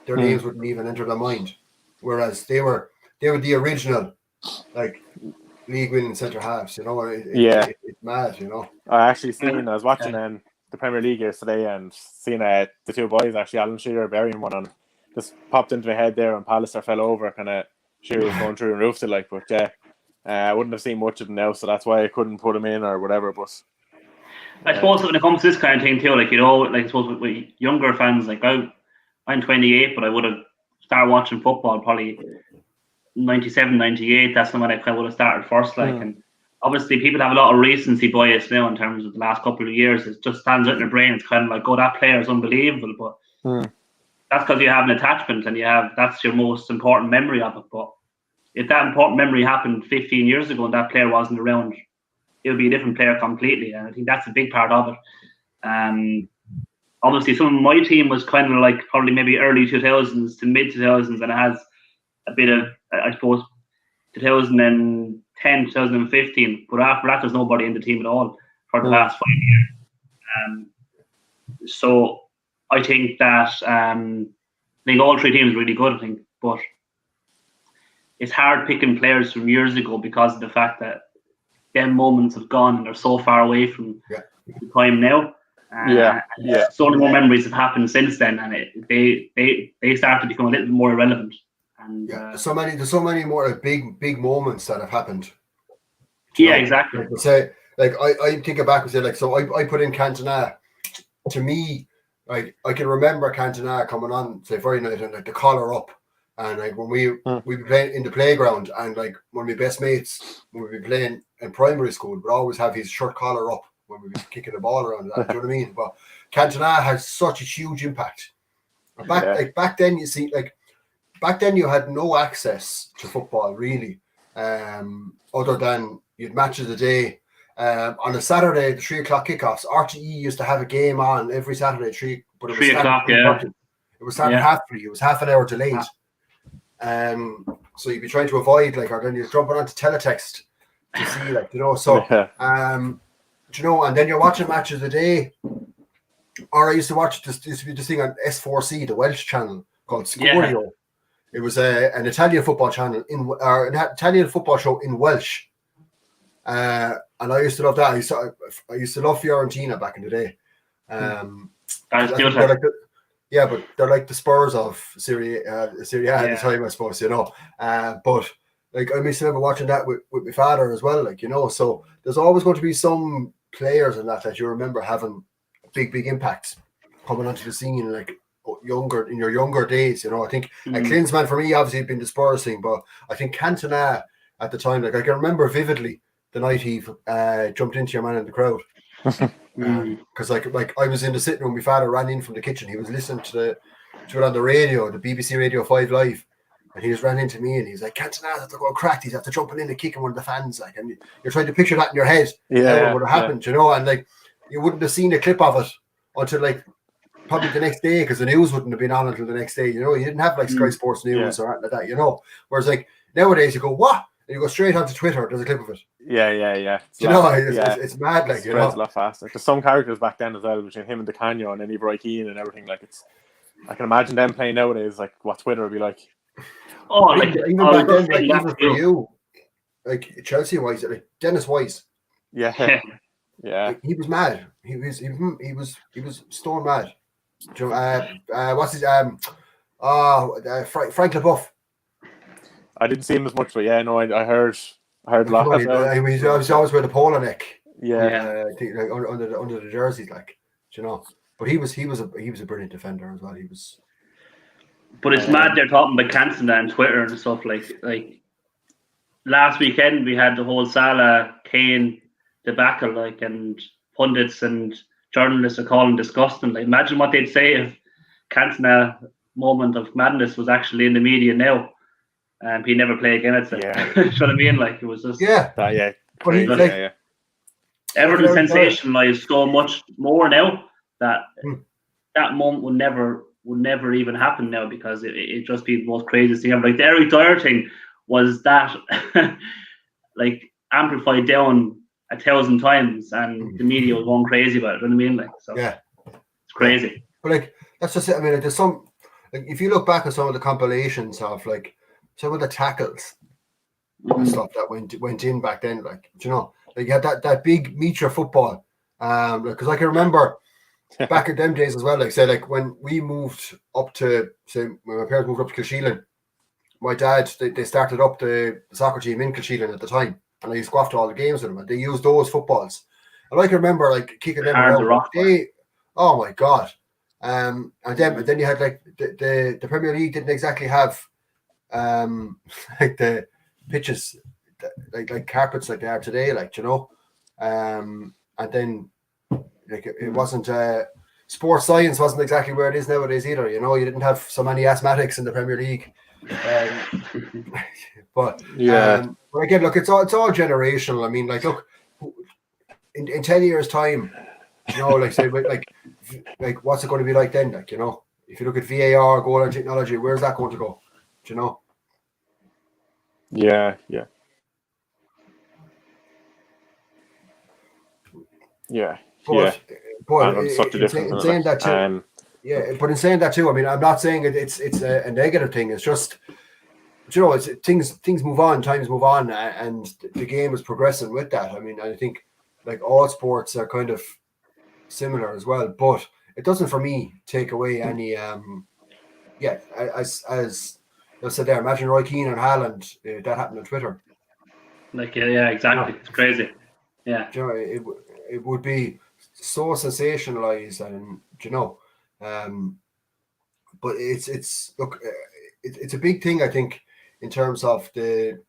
their names wouldn't even enter their mind, whereas they were the original like league winning centre halves, you know. It's mad, you know. I was watching the Premier League yesterday and seeing the two boys actually, Alan Shearer burying one, on just popped into my head there, and Pallister fell over, kind of Shearer was going through and roofed it, like, but I wouldn't have seen much of them now, so that's why I couldn't put him in or whatever. But I suppose when it comes to this kind of thing too, like, you know, like I suppose with younger fans, like I'm 28, but I would have started watching football probably 97, 98. That's when I kind of would have started first. Like, and obviously people have a lot of recency bias now in terms of the last couple of years. It just stands out in their brain. It's kind of like, oh, that player is unbelievable, but that's because you have an attachment and that's your most important memory of it. But if that important memory happened 15 years ago and that player wasn't around, it would be a different player completely. And I think that's a big part of it. Obviously, some of my team was kind of like probably maybe early 2000s to mid 2000s, and it has a bit of, I suppose, 2010, 2015. But after that, there's nobody in the team at all for the last 5 years. So I think that I think all three teams are really good, I think, but it's hard picking players from years ago because of the fact that them moments have gone and they're so far away from the time now. Yeah. So many more memories have happened since then, and they start to become a little bit more irrelevant. And there's so many more big moments that have happened. Exactly. Like say, like I think back and say, like, so I put in Cantona. To me, like, I can remember Cantona coming on, say, Friday night, and like the collar up, and like when we'd be playing in the playground, and like one of my best mates when we'd be playing in primary school would always have his shirt collar up when we'd be kicking the ball around. Do you know what I mean? But Cantona has such a huge impact. Back then, you see, like back then you had no access to football really, other than you'd matches a day. On a Saturday, the 3 o'clock kickoffs, RTE used to have a game on every Saturday, but it was 3 o'clock, It was starting half 3. It was half an hour delayed. So you'd be trying to avoid, like, or then you're jumping onto teletext to see, like, you know. So, you know, and then you're watching matches a day. Or I used to watch this thing on S4C, the Welsh channel called Scorio. Yeah. It was an Italian football channel an Italian football show in Welsh. And I used to love that. I used to love Fiorentina back in the day. But they're like the Spurs of Serie A at the time, I suppose, you know. But like I used to remember watching that with my father as well, like, you know. So there's always going to be some players in that you remember having big impacts coming onto the scene, like in your younger days, you know. I think a Klinsmann for me obviously had been the Spurs thing, but I think Cantona at the time, like I can remember vividly the night he jumped into your man in the crowd, because like I was in the sitting room, my father ran in from the kitchen, he was listening to it on the radio, the BBC Radio 5 Live, and he just ran into me and he's like, Cantona's after going cracked, he's after jumping in and kicking one of the fans, like, and you're trying to picture that in your head, what would have happened, you know, and like you wouldn't have seen a clip of it until like probably the next day, because the news wouldn't have been on until the next day, you know. You didn't have like Sky Sports News or anything like that, you know. Whereas like nowadays you go, what? And you go straight onto Twitter, there's a clip of it. Yeah. It's mad, like, you know. It's a lot faster. There's some characters back then as well, between him and DeCanio and then Ibra Keane and everything. Like, I can imagine them playing nowadays, like what Twitter would be like. Oh, like even back then, like even for you, like Chelsea wise, like Dennis Wise. Yeah. Like, he was mad. He was stone mad. What's his Frank LeBoeuf. I didn't see him as much, but I heard a lot. He was always with a polo neck. Yeah. I think, like, under the jerseys, like, you know. But he was a brilliant defender as well. He was. But it's mad they're talking about Cantona and Twitter and stuff, like last weekend we had the whole Salah Kane debacle, like, and pundits and journalists are calling disgusting. Like, imagine what they'd say if Cantona moment of madness was actually in the media now, and he never play again. It's you know what I mean? Like, it was just crazy. Everything sensationalized so much more now that that moment would never even happen now, because it just be the most craziest thing ever. Like the Eric Dyer thing was that like amplified down 1,000 times, and the media was going crazy about it. You know what I mean? Like, so it's crazy. But like, that's just it. I mean, like, there's some, like, if you look back at some of the compilations of like some of the tackles and stuff that went in back then, like, you know, like you had that big meter football, because I can remember back in them days as well. Like, say, like when we moved up to, say, when my parents moved up to Kilsheelan, my dad, they started up the soccer team in Kilsheelan at the time, and I used to go off to all the games with them, and they used those footballs. And I can remember like kicking them around. Oh my god! And then you had like the Premier League didn't exactly have like the pitches like carpets like they are today, like, you know. And then like it wasn't sports science wasn't exactly where it is nowadays either, you know. You didn't have so many asthmatics in the Premier League. But again, look, it's all generational. I mean, like, look, in 10 years' time, you know, like, say, like what's it going to be like then? Like, you know, if you look at VAR, goal line technology, where's that going to go? Do you know? Yeah. But in saying that too, I mean, I'm not saying it's a negative thing. It's just, you know, it's things move on, times move on, and the game is progressing with that. I mean, I think like all sports are kind of similar as well, but it doesn't for me take away any as I said there, imagine Roy Keane and Haaland, that happened on Twitter. Like yeah, exactly. It's crazy. Yeah. You know, it would be so sensationalized, and but it's look, it's a big thing, I think, in terms of the,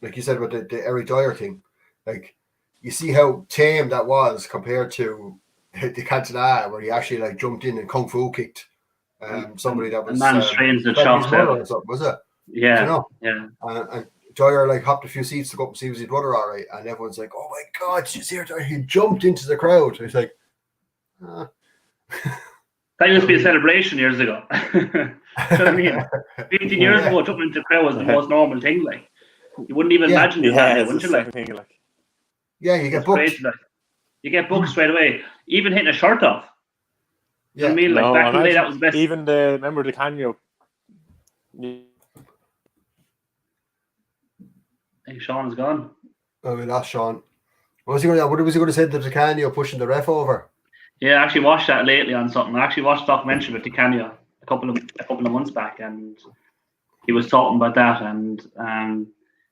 like you said about the Eric Dyer thing. Like, you see how tame that was compared to the Cantona, where he actually like jumped in and kung fu kicked somebody that was man strains the his chops brother out. or something, was it? Yeah, Yeah. And Dyer like hopped a few seats to go up and see was his brother all right, and everyone's like, "Oh my God, did you see Dyer? He jumped into the crowd." It's like, that used to be a celebration years ago. You know what I mean? 15 years ago, jumping into the crowd was the most normal thing. Like, you wouldn't even imagine it that day, wouldn't you? Like, you get booked. Crazy, like. You get booked straight away. Even hitting a shirt off. You know what I mean? Like, no, back in the day, that was the best. Even remember the Canio. I think Sean's gone. Oh, we lost Sean. What was he going to say? The Canio pushing the ref over? Yeah, I actually watched that lately on something. I actually watched a documentary with Di Canio a couple of months back, and he was talking about that. And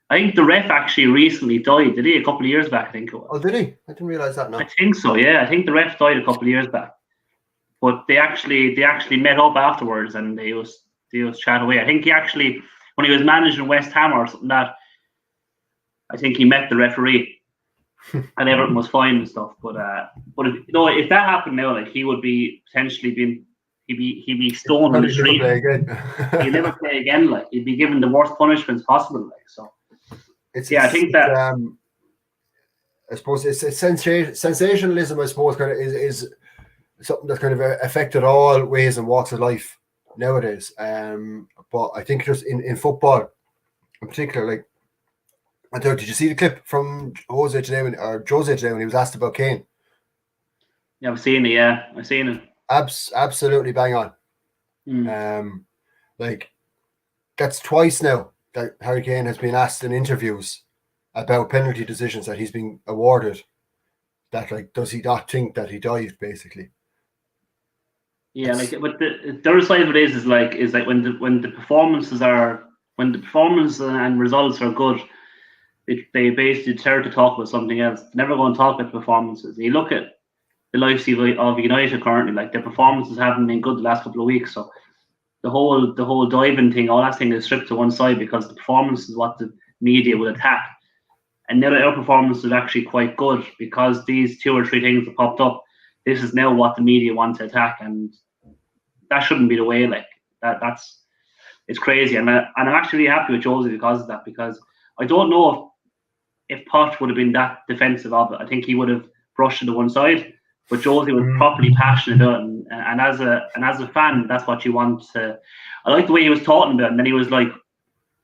I think the ref actually recently died. Did he? A couple of years back, I think it was. Oh, did he? I didn't realize that. No, I think so. Yeah, I think the ref died a couple of years back. But they actually met up afterwards, and they was chat away. I think he actually, when he was managing West Ham or something, that I think he met the referee. And everything was fine and stuff, but if that happened now, like, he would be potentially he'd be stoned on the street. He'd never play again. Like, he'd be given the worst punishments possible. Like, so. I think that. I suppose it's sensationalism. I suppose kind of is something that's kind of affected all ways and walks of life nowadays. But I think just in football, in particular, like. Did you see the clip from Jose today when he was asked about Kane? Yeah, I've seen it. Yeah, I've seen it. Absolutely bang on. Like, that's twice now that Harry Kane has been asked in interviews about penalty decisions that he's been awarded. That, like, does he not think that he dived, basically? Yeah, like, but the other side of it is like when the performances and results are good. They basically deter to talk about something else. They're never going to talk about performances. You look at the likes of United currently, like, their performances haven't been good the last couple of weeks. So the whole diving thing, all that thing is stripped to one side because the performance is what the media will attack. And now our performance is actually quite good because these 2 or 3 things have popped up. This is now what the media want to attack, and that shouldn't be the way. Like, it's crazy. And I'm actually really happy with Jose because of that, because I don't know if Poch would have been that defensive of it. I think he would have brushed it to one side, but Jose was properly passionate about it, and as a fan, that's what you want to. I like the way he was talking about it, and then he was like,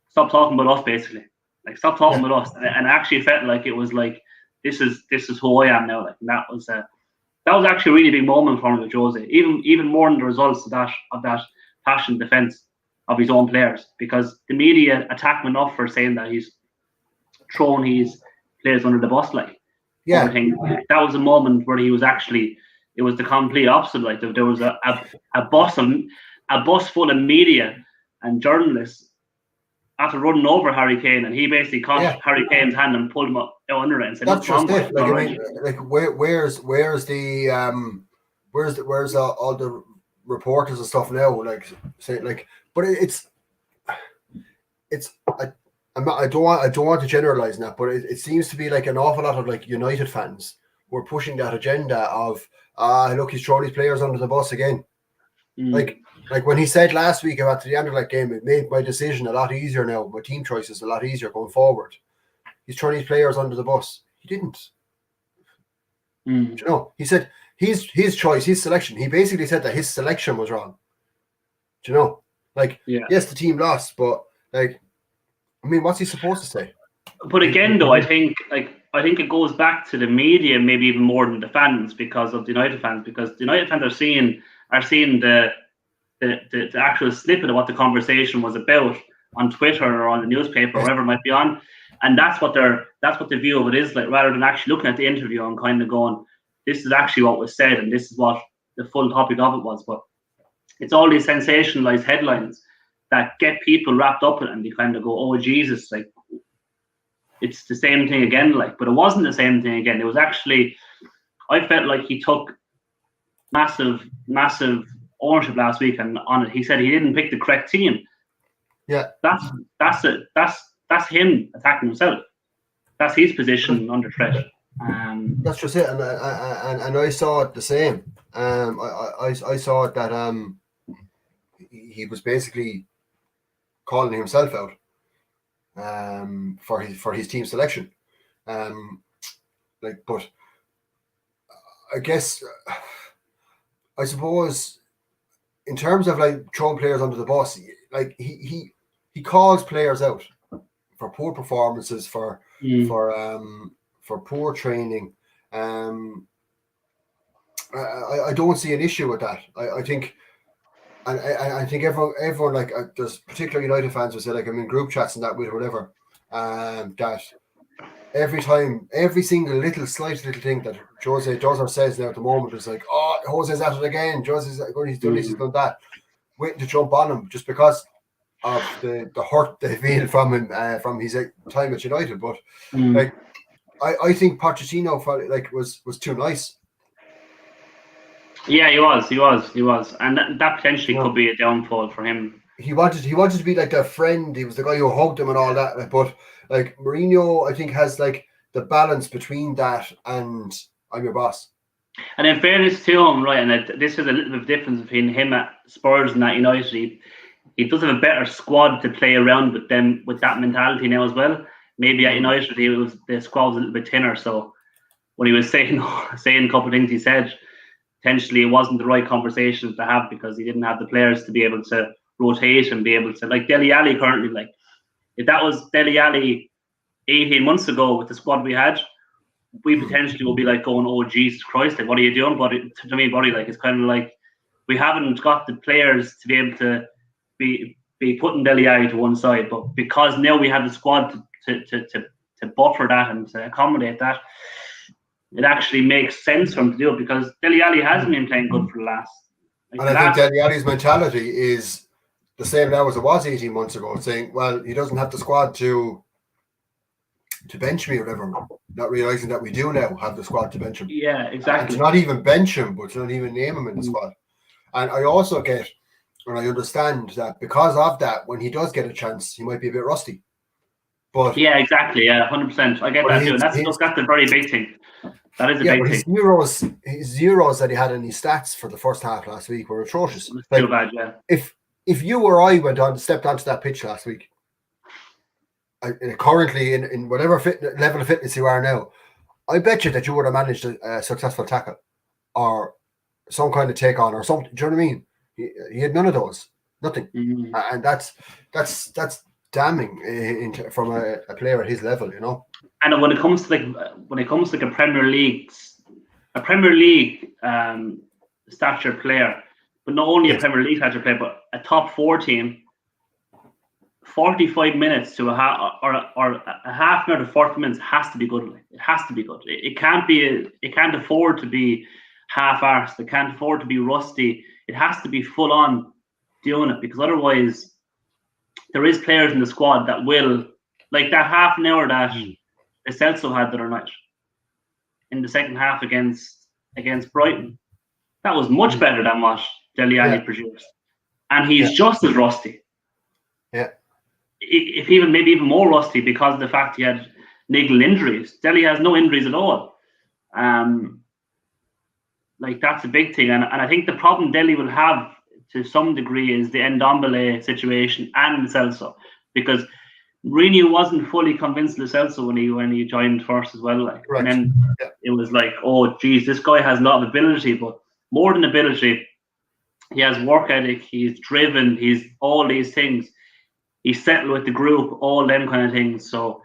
"Stop talking about us," basically. Like, stop talking about us, and I actually felt like it was like, this is who I am now. Like, and that was actually a really big moment for me with Jose, even more than the results of that passionate defense of his own players, because the media attack him enough for saying that he's thrown his players under the bus. Like, that was a moment where he was actually, it was the complete opposite. Like, there was a bus full of media and journalists after running over Harry Kane, and he basically caught Harry Kane's hand and pulled him up under it and said, "That's just it." Like, I mean, like, where's all the reporters and stuff now? Like, say, like, but it's I don't want to generalize that, but it seems to be like an awful lot of, like, United fans who are pushing that agenda of look, he's throwing his players under the bus again. Like when he said last week about the Anderlecht game, it made my decision a lot easier now. My team choices a lot easier going forward. He's throwing his players under the bus. He didn't. You know, he said his choice, his selection. He basically said that his selection was wrong. Do you know? Like, yes, the team lost, but, like, I mean, what's he supposed to say? But again, though, I think it goes back to the media, maybe even more than the fans, because of the United fans. Because the United fans are seeing the actual snippet of what the conversation was about on Twitter or on the newspaper or whatever it might be on, and that's what the view of it is like, rather than actually looking at the interview and kind of going, this is actually what was said, and this is what the full topic of it was. But it's all these sensationalized headlines that get people wrapped up in it, and they kind of go, "Oh Jesus!" Like it's the same thing again. Like, but it wasn't the same thing again. It was actually, I felt like he took massive ownership last week, and on it, he said he didn't pick the correct team. Yeah, that's it. That's him attacking himself. That's his position under threat. That's just it, and I saw it the same. I saw it that he was basically calling himself out for his team selection. But I guess I suppose in terms of like throwing players under the bus, like he calls players out for poor performances, for poor training. I don't see an issue with that. I think, and I think everyone like there's particular United fans will say, like, I'm in group chats and that with whatever, that every single slight little thing that Jose does or says now at the moment is like, oh, Jose's at it again. Jose's he's done this, he's done that, waiting to jump on him just because of the hurt they feel from him from his time at United. But like, I think Pochettino felt like was too nice. Yeah, he was, and that potentially could be a downfall for him. He wanted to be like their friend. He was the guy who hugged them and all that. But like Mourinho, I think has like the balance between that and I'm your boss. And in fairness to him, right, and this is a little bit of difference between him at Spurs and at United. He does have a better squad to play around with them with that mentality now as well. Maybe at United, the squad was a little bit thinner. So when he was saying a couple of things, he said potentially it wasn't the right conversations to have because he didn't have the players to be able to rotate and be able to, like Dele Alli currently, like if that was Dele Alli 18 months ago with the squad we had, we potentially will be like going, oh Jesus Christ, like what are you doing, buddy? To me, buddy, like it's kind of like we haven't got the players to be able to be putting Dele Alli to one side, but because now we have the squad to buffer that and to accommodate that, it actually makes sense for him to do it because Dele Alli hasn't been playing good for the last. And I think Dele Alli's mentality is the same now as it was 18 months ago, saying, well, he doesn't have the squad to bench me or whatever, not realizing that we do now have the squad to bench him. Yeah, exactly. And to not even bench him, but to not even name him in the squad. And I also get, and I understand that because of that, when he does get a chance, he might be a bit rusty. But yeah, exactly. Yeah, 100%. I get that too. And that's a very big thing. That is a big thing. His zeros that he had in his stats for the first half last week were atrocious. Too bad, yeah. If you or I stepped onto that pitch last week, currently in whatever level of fitness you are now, I bet you that you would have managed a successful tackle or some kind of take on or something. Do you know what I mean? He had none of those, nothing, and that's damning from a player at his level, you know. And when it comes to like a Premier League stature player, but not only a Premier League stature player, but a top 4 team, 45 minutes to a half or a half an hour to 40 minutes has to be good. It has to be good. It can't afford to be half-arsed. It can't afford to be rusty. It has to be full on doing it because otherwise there is players in the squad that will, like that half an hour that Celso had the other night in the second half against Brighton. That was much better than what Dele Alli produced. And he's just as rusty. Yeah. If maybe even more rusty because of the fact he had niggling injuries. Dele has no injuries at all. Like that's a big thing. And I think the problem Dele will have to some degree is the Ndombele situation and Celso. Because Mourinho wasn't fully convinced of Celso when he joined first as well. Like, right. And then it was like, oh geez, this guy has a lot of ability, but more than ability, he has work ethic, he's driven, he's all these things. He's settled with the group, all them kind of things. So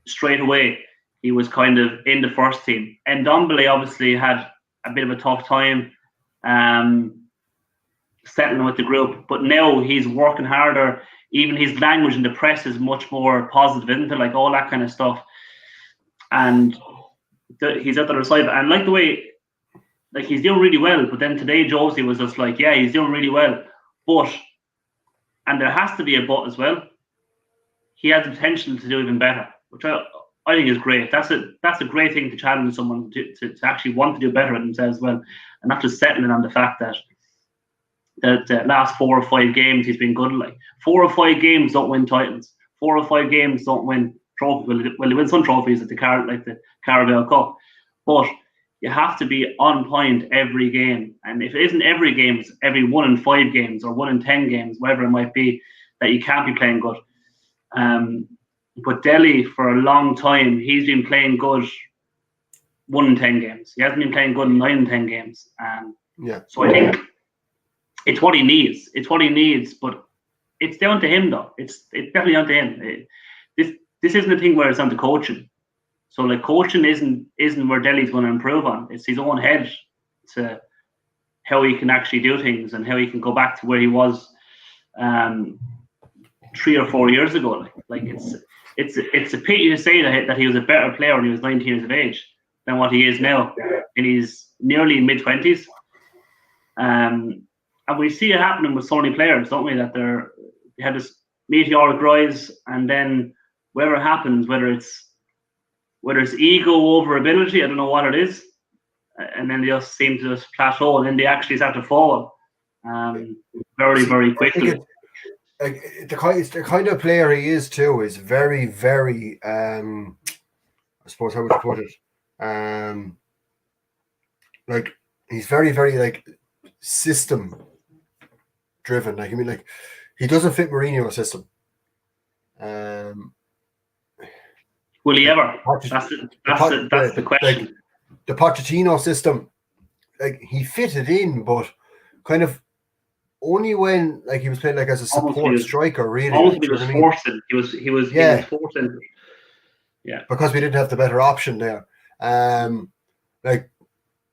straight away, he was kind of in the first team. And Ndombele obviously had a bit of a tough time settling with the group, but now he's working harder. Even his language in the press is much more positive, isn't it? Like all that kind of stuff. And He's at the other side, and like the way, like he's doing really well. But then today, Josie was just like, yeah, he's doing really well, but, and there has to be a but as well. He has the potential to do even better, which I think is great. That's a great thing to challenge someone to actually want to do better at themselves as well, and not just settling on the fact that the last 4 or 5 games he's been good. Like 4 or 5 games don't win titles. 4 or 5 games don't win trophies. Well, they win some trophies at the Carabao Cup, but you have to be on point every game. And if it isn't every game, it's every 1 in 5 games or 1 in 10 games, whatever it might be, that you can't be playing good. But Delhi, for a long time, he's been playing good 1 in 10 games. He hasn't been playing good in 9 in 10 games. So I think it's what he needs. It's what he needs, but it's down to him, though. It's definitely down to him. This isn't a thing where it's down to coaching. So like coaching isn't where Delhi's going to improve on. It's his own head to how he can actually do things and how he can go back to where he was 3 or 4 years ago. Like it's a pity to say that he was a better player when he was 19 years of age than what he is now, and he's nearly mid-20s. And we see it happening with so many players, don't we? That they have this meteoric rise, and then whatever happens, whether it's ego over ability, I don't know what it is, and then they just seem to just plateau, and then they actually start to fall very, very quickly. The kind of player he is too is very, very I suppose how would you put it? Like he's very, very like system driven. Like I mean, like he doesn't fit Mourinho's system. Will he ever? That's the question. Like, the Pochettino system, like he fitted in, but kind of only when like he was playing like as a support striker, really. Almost he was forcing. He was forcing. Yeah. Because we didn't have the better option there. Like,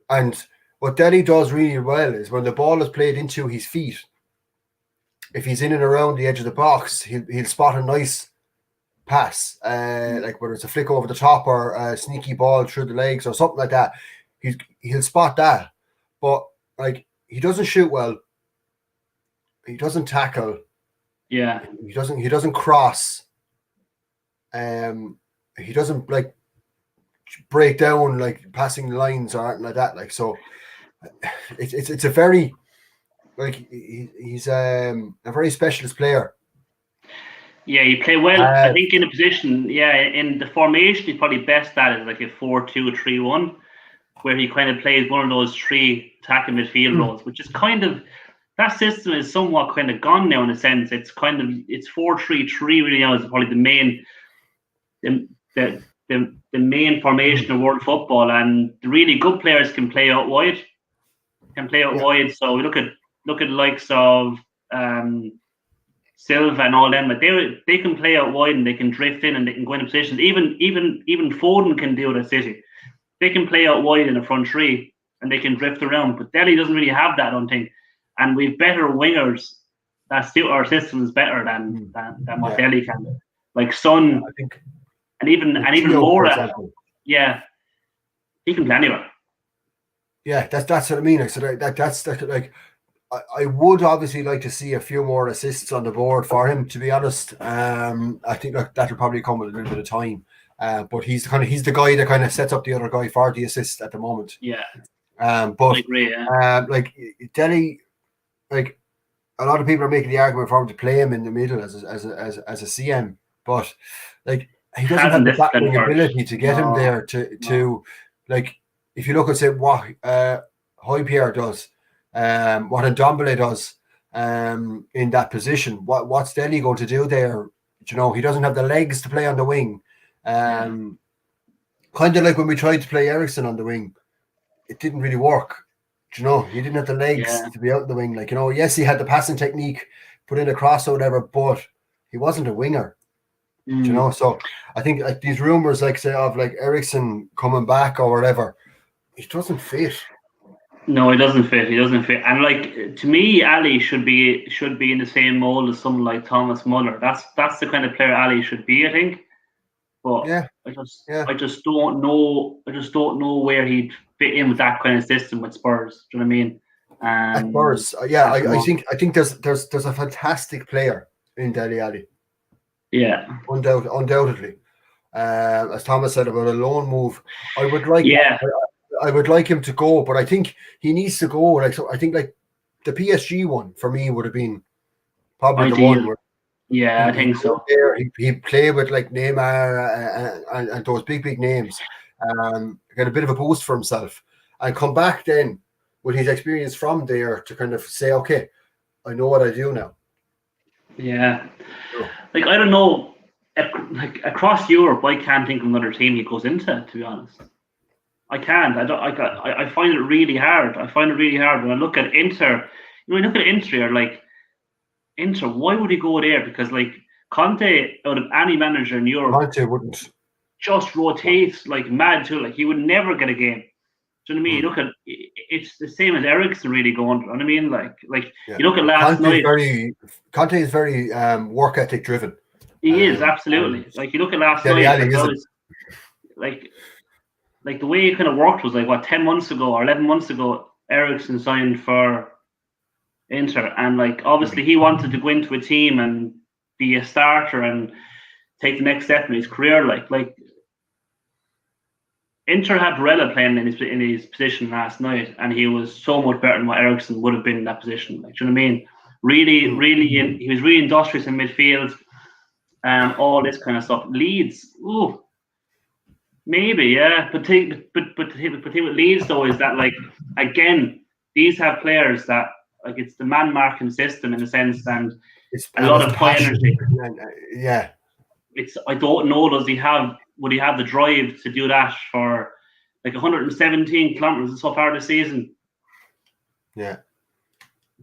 and what Delhi does really well is when the ball is played into his feet, if he's in and around the edge of the box, he'll spot a nice pass, like whether it's a flick over the top or a sneaky ball through the legs or something like that. He'll spot that, but like he doesn't shoot well. He doesn't tackle. Yeah. He doesn't cross. He doesn't like break down like passing lines or anything like that. Like so, it's a very like he's a very specialist player. Yeah, he played well. I think in a position, in the formation, he's probably best at is like a 4-2-3-1, where he kind of plays one of those 3 attacking midfield roles, which is kind of that system is somewhat kind of gone now in a sense. It's 4-3-3 really now is probably the main formation of world football, and the really good players can play out wide. Wide. So we look at the likes of Silva and all them, but they can play out wide and they can drift in and they can go into positions. Even Foden can do it at City. They can play out wide in the front 3 and they can drift around. But Delhi doesn't really have that, I don't think. And we've better wingers that suit our systems better than what Delhi can do. Like Son, I think, and even Mora. Yeah, he can play anywhere. Yeah, that's what I mean. So that's like. I would obviously like to see a few more assists on the board for him, to be honest. I think that'll probably come with a little bit of time. But he's the guy that kind of sets up the other guy for the assist at the moment. Yeah. But I agree, yeah. like Delhi, like a lot of people are making the argument for him to play him in the middle as a CM, but like he doesn't have the battling ability to get him there to like if you look and say what Højbjerg does. What Ndombele does in that position. What's Delhi going to do there? You know, he doesn't have the legs to play on the wing. Kind of like when we tried to play Eriksen on the wing, it didn't really work. You know, he didn't have the legs to be out in the wing. Like, you know, yes, he had the passing technique, put in a cross or whatever, but he wasn't a winger. You know, so I think like these rumors, like say of like Eriksen coming back or whatever, it doesn't fit. No, he doesn't fit. And like to me, Ali should be in the same mold as someone like Thomas Muller. That's the kind of player Ali should be, I think. but Yeah. I just don't know. I just don't know where he'd fit in with that kind of system with Spurs. Do you know what I mean? At Spurs, I think there's a fantastic player in Dele Alli. Yeah, undoubtedly. As Thomas said about a loan move, I would like. Yeah. I would like him to go, but I think he needs to go. Like, so I think like the PSG one for me would have been probably the Ideal. one where Yeah, I think so. there, he played with like Neymar and those big names, get a bit of a boost for himself, and come back then with his experience from there to kind of say, okay, I know what I do now. Yeah, Sure. like I don't know, like across Europe, I can't think of another team he goes into. To be honest, I can't. I find it really hard. I find it really hard when I look at Inter. You know, when I look at Inter, like Inter, why would he go there? Because like Conte, out of any manager in Europe, Conte wouldn't just rotates like mad too. Like he would never get a game. Do you know what I mean? You look at it's the same as Eriksen really going. You know what I mean? Like you look at last night. Conte is very work ethic driven. He is absolutely. Like you look at last night. Like the way it kind of worked was like what 10 months ago or 11 months ago, Eriksen signed for Inter, and like obviously he wanted to go into a team and be a starter and take the next step in his career. Like Inter had Barella playing in his position last night, and he was so much better than what Eriksen would have been in that position. Like, do you know what I mean? Really, he was really industrious in midfield, all this kind of stuff. Leeds, ooh, maybe, yeah. But the thing with Leeds though is that like again, these have players that like it's the man marking system in a sense, and it's a lot of high energy. Yeah, it's I don't know. Would he have the drive to do that for like 117 kilometers so far this season? Yeah,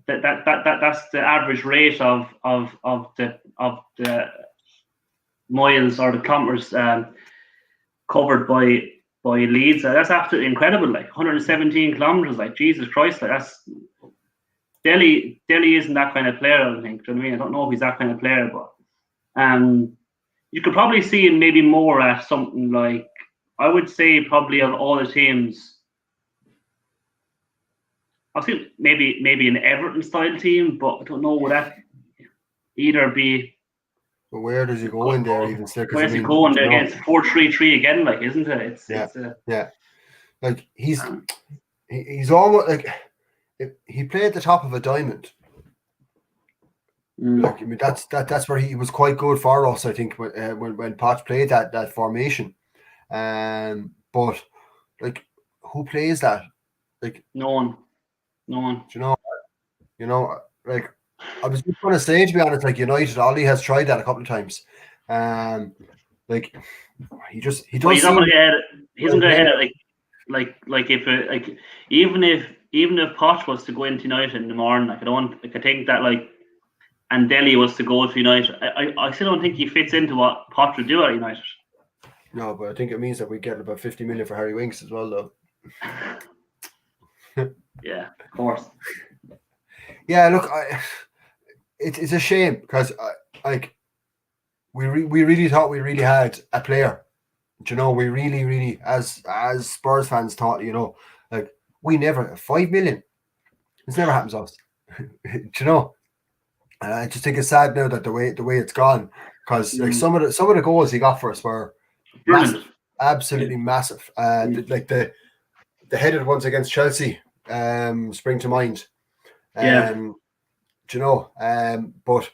that's the average rate of the miles or the kilometers covered by Leeds. That's absolutely incredible. Like 117 kilometers. Like Jesus Christ. Like that's Dele isn't that kind of player. I don't think. Do you know what I mean? I don't know if he's that kind of player, but you could probably see him maybe more at something like, I would say probably of all the teams, I think maybe an Everton style team, but I don't know would that either be. But where does he go in there even still? Where's he going there again? It's 4-3-3 again, like, isn't it? Yeah. Like he's almost like if he played at the top of a diamond. Like, I mean, that's where he was quite good for us, I think, when Potts played that formation. But like, who plays that? Like, no one. Do you know, like I was just going to say, to be honest, like United, Ollie has tried that a couple of times. Like he does. Well, he's not going to get ahead. He doesn't get ahead. Like even if Potts was to go into United in the morning, like I think that like. And Dele was to go to United. I still don't think he fits into what Potter would do at United. No, but I think it means that we get about 50 million for Harry Winks as well, though. Yeah, of course. Yeah, look, it's a shame because we really thought we really had a player. Do you know, we really as Spurs fans thought, you know, like we never 5 million. This never happens to us. Do you know? And I just think it's sad now that the way it's gone, because like some of the goals he got for us were massive, absolutely massive. Like the headed ones against Chelsea spring to mind. Do you know? But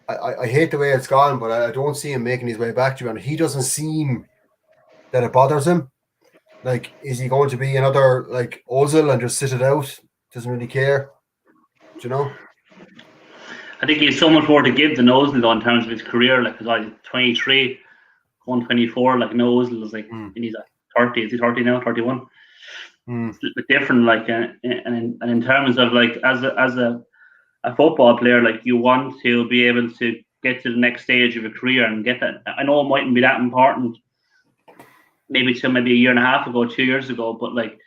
I hate the way it's gone, but I don't see him making his way back to it. And he doesn't seem that it bothers him. Like, is he going to be another like Ozil and just sit it out? Doesn't really care. Do you know? I think he has so much more to give than Ozil though in terms of his career. Like, because I'm 23, going 24. Like, no, Ozil is like, and he's at 30. Is he 30 now? 31. It's a bit different. Like, and in terms of like, as a football player, like you want to be able to get to the next stage of your career and get that. I know it mightn't be that important. Maybe a year and a half ago, 2 years ago, but like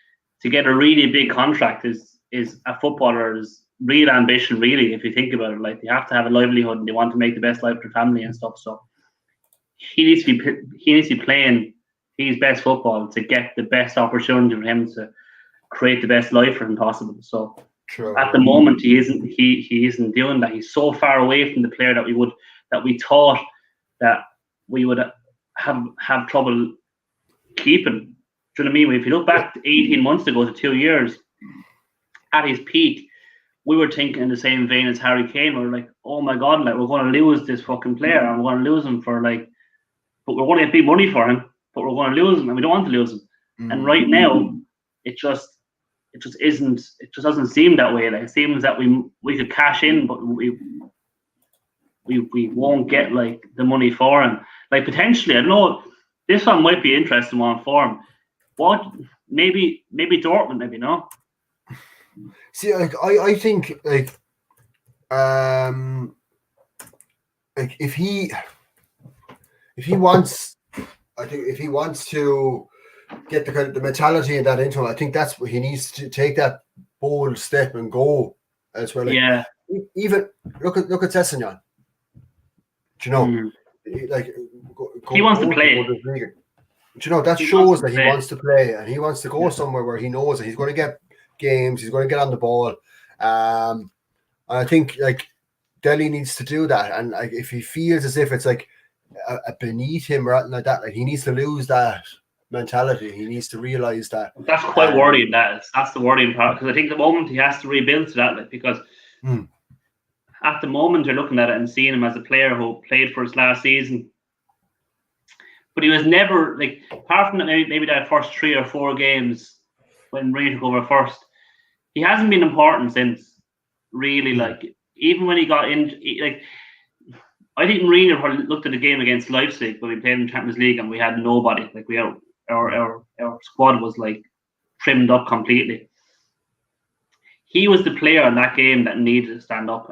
to get a really big contract is a footballer is real ambition, really, if you think about it. Like, they have to have a livelihood and they want to make the best life for their family and stuff. So he needs to be playing his best football to get the best opportunity for him to create the best life for him possible. So True. at the moment, he isn't doing that. He's so far away from the player that we thought that we would have trouble keeping. Do you know what I mean? If you look back 18 months ago to 2 years, at his peak, we were thinking in the same vein as Harry Kane. We were like, oh my God, like, we're going to lose this fucking player, and we're going to lose him for like, but we're going to get big money for him, but we're going to lose him, and we don't want to lose him. And right now, it just doesn't seem that way. Like, it seems that we could cash in, but we won't get like the money for him. Like, potentially, I don't know, this one might be interesting one for him. What maybe Dortmund, maybe no. See, like I think like if he wants, I think if he wants to get the kind of the mentality and that into him, I think that's what he needs to take, that bold step and go as well. Like, yeah. Even look at Sessegnon. Do you know? Like, he wants to play. Do you know, that shows that he wants to play and he wants to go somewhere where he knows that he's going to get games, he's going to get on the ball. And I think like Delhi needs to do that. And like, if he feels as if it's like a beneath him or anything like that, like, he needs to lose that mentality. He needs to realize that. That's quite worrying. That's the worrying part, because I think the moment he has to rebuild to that, like, because at the moment you're looking at it and seeing him as a player who played for us last season, but he was never, like, apart from that, maybe that first 3 or 4 games when Mourinho took over first, he hasn't been important since, really. Like, even when he got in, like, I think Mourinho probably looked at the game against Leipzig when we played in the Champions League and we had nobody. Like, we had our squad was like trimmed up completely. He was the player in that game that needed to stand up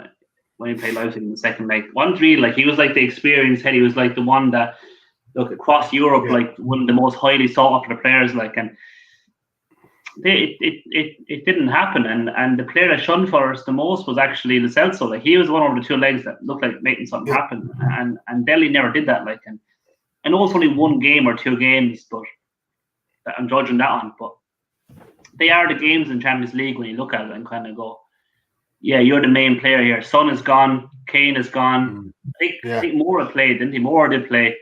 when he played Leipzig in the second leg. Like, he was like the experienced head. He was like the one that, look, across Europe, like one of the most highly sought after players, like, and it didn't happen. And the player that shone for us the most was actually Lo Celso. Like, he was one of the 2 legs that looked like making something happen. And Delhi never did that. Like, and I know it's only 1 game or 2 games, but I'm judging that on. But they are the games in Champions League when you look at it and kind of go, yeah, you're the main player here. Son is gone, Kane is gone. I think Moura played, didn't he? Moura did play.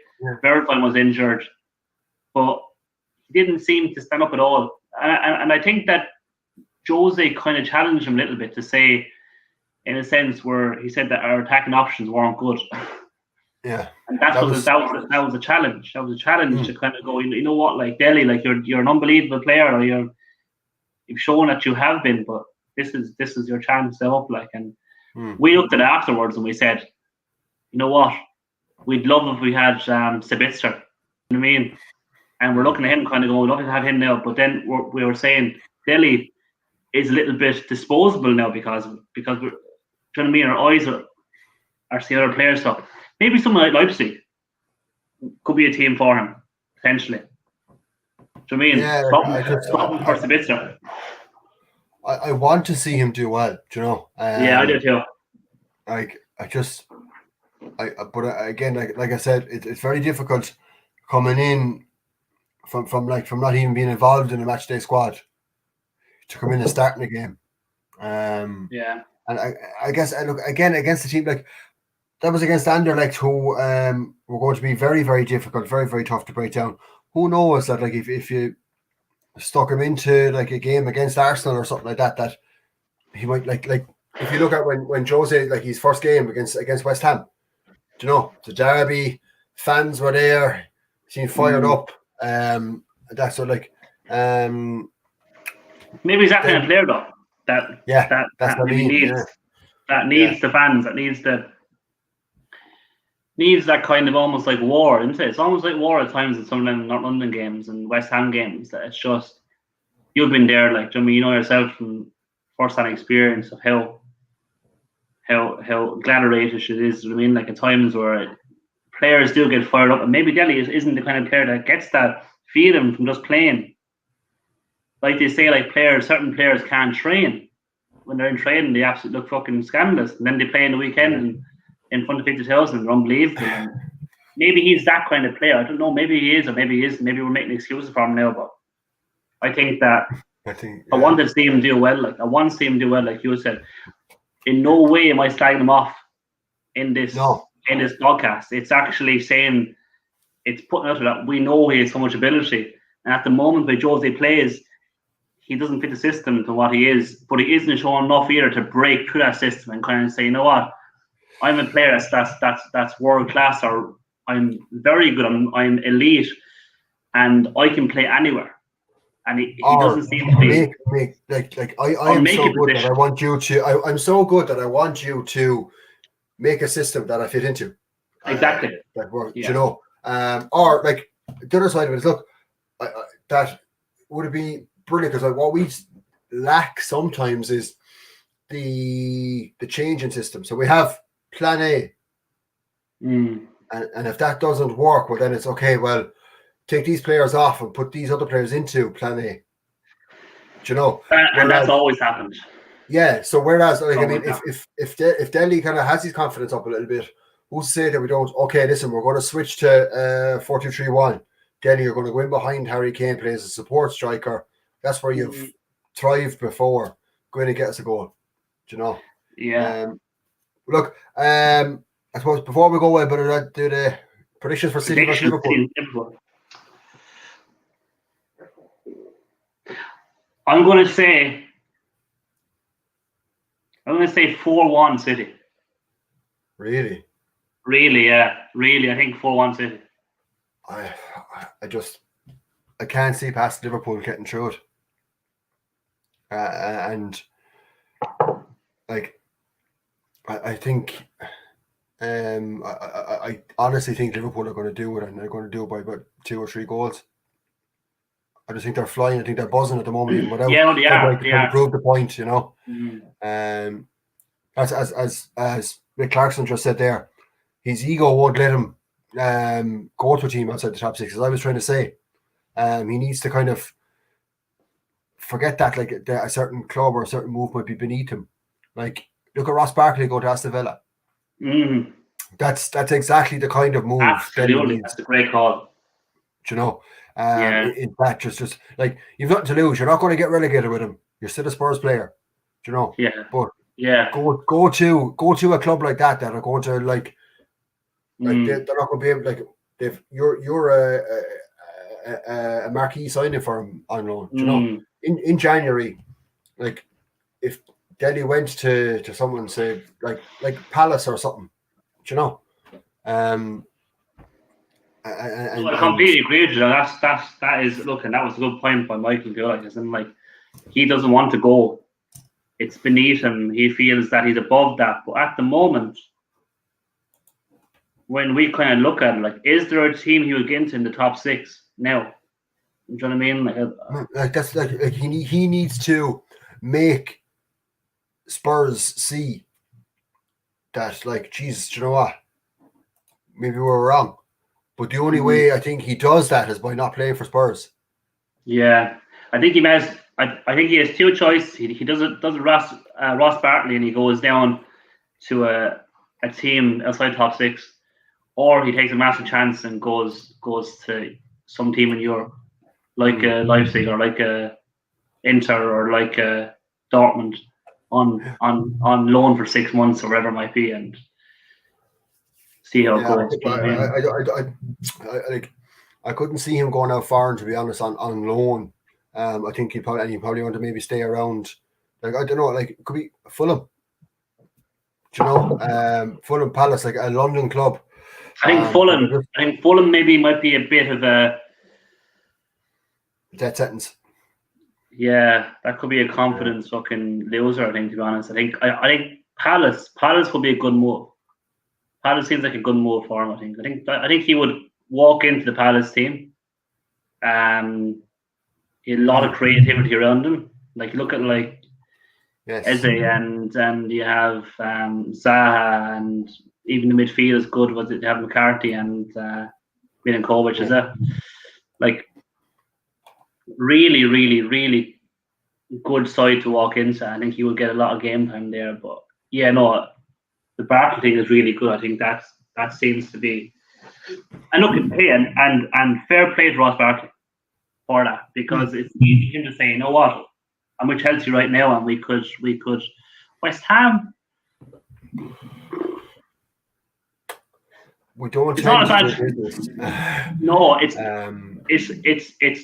Bergwijn was injured, but he didn't seem to stand up at all. And I think that Jose kind of challenged him a little bit to say, in a sense, where he said that our attacking options weren't good. Yeah, and that was a challenge. That was a challenge to kind of go, you know what, like, Delhi, like, you're an unbelievable player, or you've shown that you have been, but this is your chance to step up. Like, and we looked at it afterwards and we said, you know what, we'd love if we had Sabitzer. You know what I mean? And we're looking at him kind of going, we'd love to have him now. But then we were saying Delhi is a little bit disposable now because we're, do you know what I mean? Our eyes are seeing other players. So maybe someone like Leipzig could be a team for him, potentially. Do you know what I mean? Something for Sabitzer. I want to see him do well, do you know? Yeah, I do too. But again, like I said, it's very difficult coming in from not even being involved in a match day squad to come in and starting a game. And I guess I look again against the team like that was against Anderlecht, who were going to be very, very difficult, very, very tough to break down. Who knows that, like, if you stuck him into like a game against Arsenal or something like that he might like if you look at when Jose, like, his first game against West Ham, do you know, the derby, fans were there, seemed fired up. That's sort of like maybe he's that kind of player though. That needs the fans, that needs that kind of almost like war, isn't it? It's almost like war at times in some of them North London games and West Ham games. That it's just, you've been there, like, I mean, you know yourself from first-hand experience of how gladiatorish it is. I mean, like, at times where players do get fired up, and maybe Delhi isn't the kind of player that gets that feeling from just playing. Like they say, like, certain players can't train. when they're in training, they absolutely look fucking scandalous. And then they play in the weekend in front of 50,000. They're unbelievable. And maybe he's that kind of player. I don't know. Maybe he is, or maybe he isn't. Maybe we're making excuses for him now. But I think that I want to see him do well. Like you said. In no way am I slagging him off in this podcast. It's actually saying, it's putting out that we know he has so much ability. And at the moment where Jose plays, he doesn't fit the system to what he is, but he isn't showing enough either to break through that system and kind of say, you know what, I'm a player that's world class, or I'm very good, I'm elite, and I can play anywhere. And he doesn't seem to be. I'm so good that I want you to. I'm so good that I want you to make a system that I fit into. Exactly. You know, or like the other side of it is, look, that would be brilliant, because what we lack sometimes is the changing system. So we have plan A, and if that doesn't work, well then it's okay. Well, take these players off and put these other players into plan A. Do you know? And that's always happened. Yeah. So whereas, like, I mean, if Delhi kind of has his confidence up a little bit, who's to say that we don't? Okay, listen, we're going to switch to 4-2-3-1. Delhi are going to go in behind Harry Kane, plays a support striker. That's where you've thrived before. Go in and get us a goal. Do you know? Yeah. Look, I suppose before we go away, but do the predictions for City versus Liverpool. I'm going to say 4-1 City. Really? Really, yeah. Really, I think 4-1 City. I can't see past Liverpool getting through it. And like, I think, I honestly think Liverpool are going to do it, and they're going to do it by about 2 or 3 goals. I just think they're flying. I think they're buzzing at the moment, even without to prove the point, you know. As Rick Clarkson just said there, his ego won't let him go to a team outside the top 6. As I was trying to say, he needs to kind of forget that, like, a certain club or a certain move might be beneath him. Like, look at Ross Barkley go to Aston Villa. That's exactly the kind of move. Absolutely, that's a great call. Do you know? In that just like, you've nothing to lose. You're not going to get relegated with him. You're still a Spurs player. Do you know? Yeah. But go to a club like that are going to like they're not going to be able, like, you're a marquee signing for him on loan. Do you know? In January, like, if Delhi went to someone, say like Palace or something, do you know? I completely agree with you. That is, look, and that was a good point by Michael Gulak, as in, like, he doesn't want to go. It's beneath him. He feels that he's above that. But at the moment, when we kind of look at it, like, is there a team he would get into in the top 6 now? Do you know what I mean? Like that's like he needs to make Spurs see that, like, Jesus, do you know what? Maybe we were wrong. But the only way I think he does that is by not playing for Spurs. Yeah, I think he has. I think he has 2 choices. He does Ross Barkley, and he goes down to a team outside top 6, or he takes a massive chance and goes to some team in Europe, like Leipzig, or like Inter, or like Dortmund, on loan for 6 months or whatever it might be, and see how it goes. I couldn't see him going out far, to be honest, on loan. I think he probably want to maybe stay around. Like, I don't know, like, it could be Fulham. Do you know? Fulham, Palace, like a London club. I think Fulham maybe might be a bit of a death sentence. Yeah, that could be a confidence fucking loser, I think, to be honest. I think Palace would be a good move. Palace seems like a good move for him, I think he would walk into the Palace team. A lot of creativity around him. Like, look at, like, Eze, and you have Zaha, and even the midfield is good. Was it, they have McCarthy and Milinkovic? Is that, like, really, really, really good side to walk into. I think he will get a lot of game time there. But yeah, no, the Barkley thing is really good. I think that seems to be. And look, hey, and fair play to Ross Barkley for that, because it's easy for him to say, you know what, I'm with Chelsea right now, and we could West Ham. We don't. It's not a bad. No, it's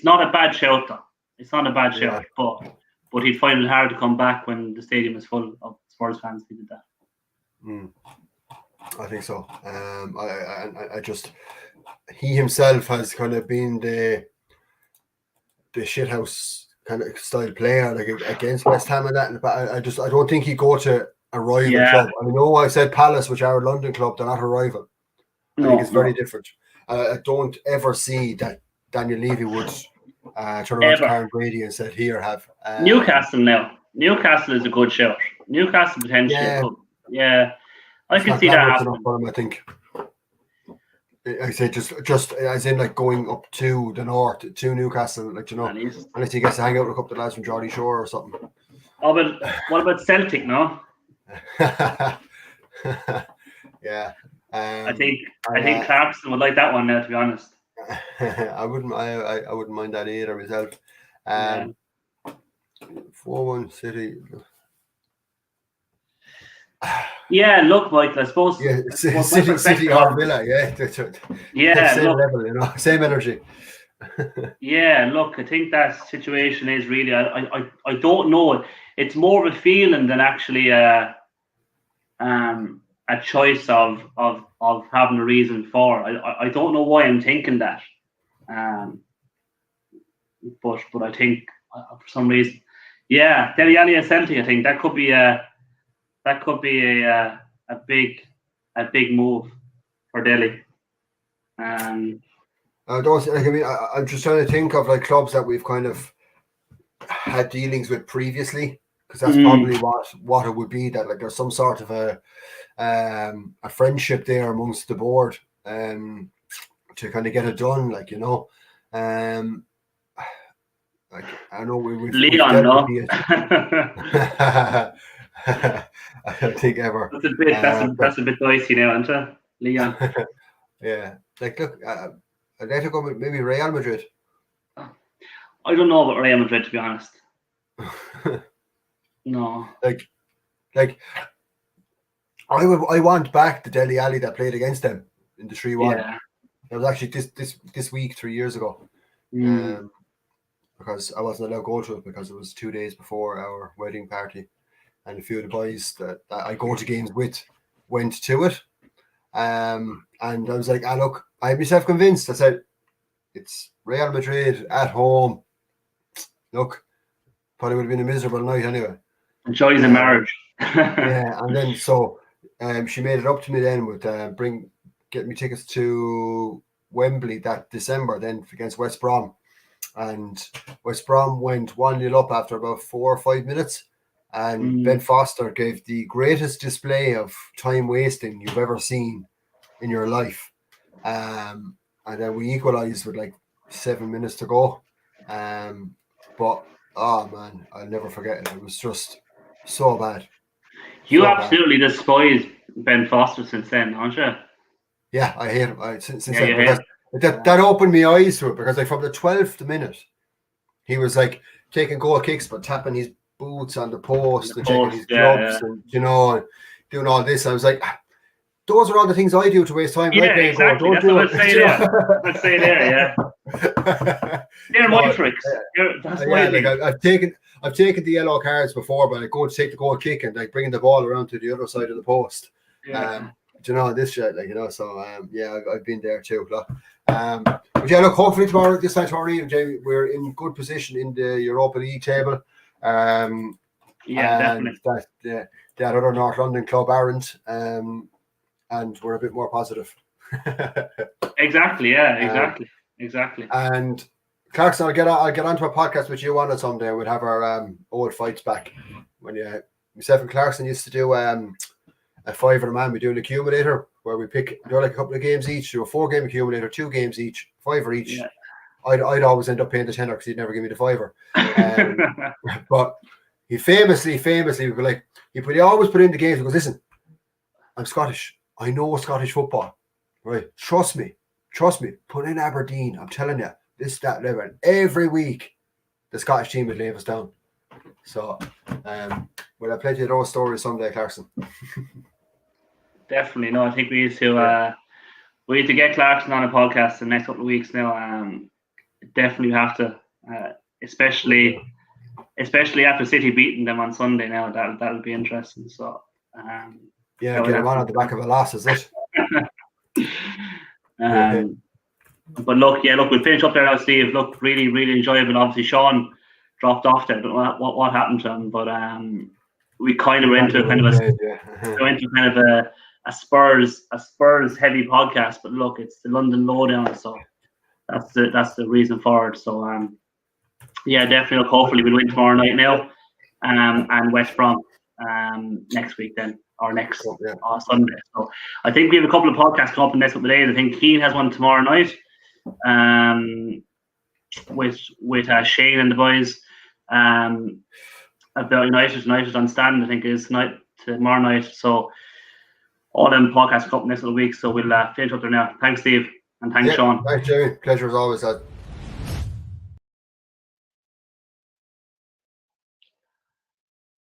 not a bad shout though. It's not a bad shout, but he'd find it hard to come back when the stadium is full of Spurs fans. He did that. I think so. I just, he himself has kind of been the shithouse kind of style player, like against West Ham and that. But I don't think he'd go to a rival club. I know I said Palace, which are a London club, they're not a rival. I think it's very different. I don't ever see that Daniel Levy would turn around to Karen Brady and said, "Here, have." Newcastle now. Newcastle is a good shout. Newcastle potentially. Yeah, I can see that happening. I think. I say just as in like going up to the north to Newcastle, like unless he gets to hang out with a couple of lads from Geordie Shore or something. Oh, but what about Celtic? No. Yeah. I think Clarkson would like that one now, to be honest. I wouldn't mind that either myself. 4-1 City. Yeah, look, Michael, I suppose. Yeah, City or Villa, yeah. Same level, same energy. Yeah, look, I think that situation is really. I don't know. It's more of a feeling than actually a choice of having a reason for. I don't know why I'm thinking that, but I think for some reason, yeah, Dele Alli and Celtic. I think that could be a big move for Dele. I don't like. I mean, I'm just trying to think of like clubs that we've kind of had dealings with previously, because that's probably what it would be. That like there's some sort of a friendship there amongst the board to kind of get it done, like like I know we've Leon, no. I don't think ever. That's a bit dicey now, isn't it, Leon? Yeah, like look, I'd like to go with maybe Real Madrid. I don't know about Real Madrid, to be honest. No. Like I want back the Dele Alli that played against them in the 3-1. Yeah. It was actually this week 3 years ago. Because I wasn't allowed to go to it because it was 2 days before our wedding party, and a few of the boys that I go to games with went to it. And I was like, look, I had myself convinced. I said, it's Real Madrid at home. Look, probably would have been a miserable night anyway. Enjoy the marriage. Yeah, and then so she made it up to me then with get me tickets to Wembley that December then against West Brom. And West Brom went 1-0 up after about 4 or 5 minutes. And Ben Foster gave the greatest display of time wasting you've ever seen in your life. And then we equalized with like 7 minutes to go. But oh man, I'll never forget it. It was just so bad. You absolutely despise Ben Foster since then, don't you? Yeah, I hate him. Since then, that opened my eyes to it, because like from the 12th minute, he was like taking goal kicks but tapping his boots on the post and checking his gloves and doing all this. I was like, those are all the things I do to waste time. Yeah, exactly. That's what I'd say there. I'd say there, yeah. They're my tricks. That's my thing. Like I've taken the yellow cards before, but I go to take the goal kick and like bringing the ball around to the other side of the post. Yeah. This shit, so yeah, I've been there too. But yeah, look, hopefully this time tomorrow evening, Jamie, we're in good position in the Europa League table. Definitely. That other North London club aren't, and we're a bit more positive. Exactly. Yeah. Exactly. And Clarkson, I'll get onto a podcast with you on it someday. We'll have our old fights back. When myself and Clarkson used to do a 5 man. We do an accumulator where we pick like a couple of games each, do a 4-game accumulator, 2 games each, 5 each. Yeah. I'd always end up paying the tenner because he'd never give me the fiver. But he famously would be like, he always put in the games and goes, listen, I'm Scottish. I know Scottish football. Right? Trust me. Put in Aberdeen. I'm telling you, this, that, level. And every week, the Scottish team would leave us down. So, will I play you those stories someday, Clarkson? Definitely. No, I think we need to get Clarkson on a podcast in the next couple of weeks now. Definitely have to, especially after City beating them on Sunday. Now that'll be interesting. So get him on the back of a loss, is it? But look, we'll finish up there now, Steve. Look, really, really enjoyable. Obviously, Sean dropped off there. I don't know what happened to him, but we kind of went into a Spurs heavy podcast. But look, it's the London Lowdown, so that's the reason for it. So definitely. Look, hopefully we'll win tomorrow night now, and West Brom next week then, or next Sunday. So I think we have a couple of podcasts coming up in the next couple of days. I think Keane has one tomorrow night, with Shane and the boys, about United on stand. I think is tomorrow night. So all them podcasts coming up next little week. So we'll finish up there now. Thanks, Steve, and thanks, Sean. Thanks, Jamie. Pleasure as always.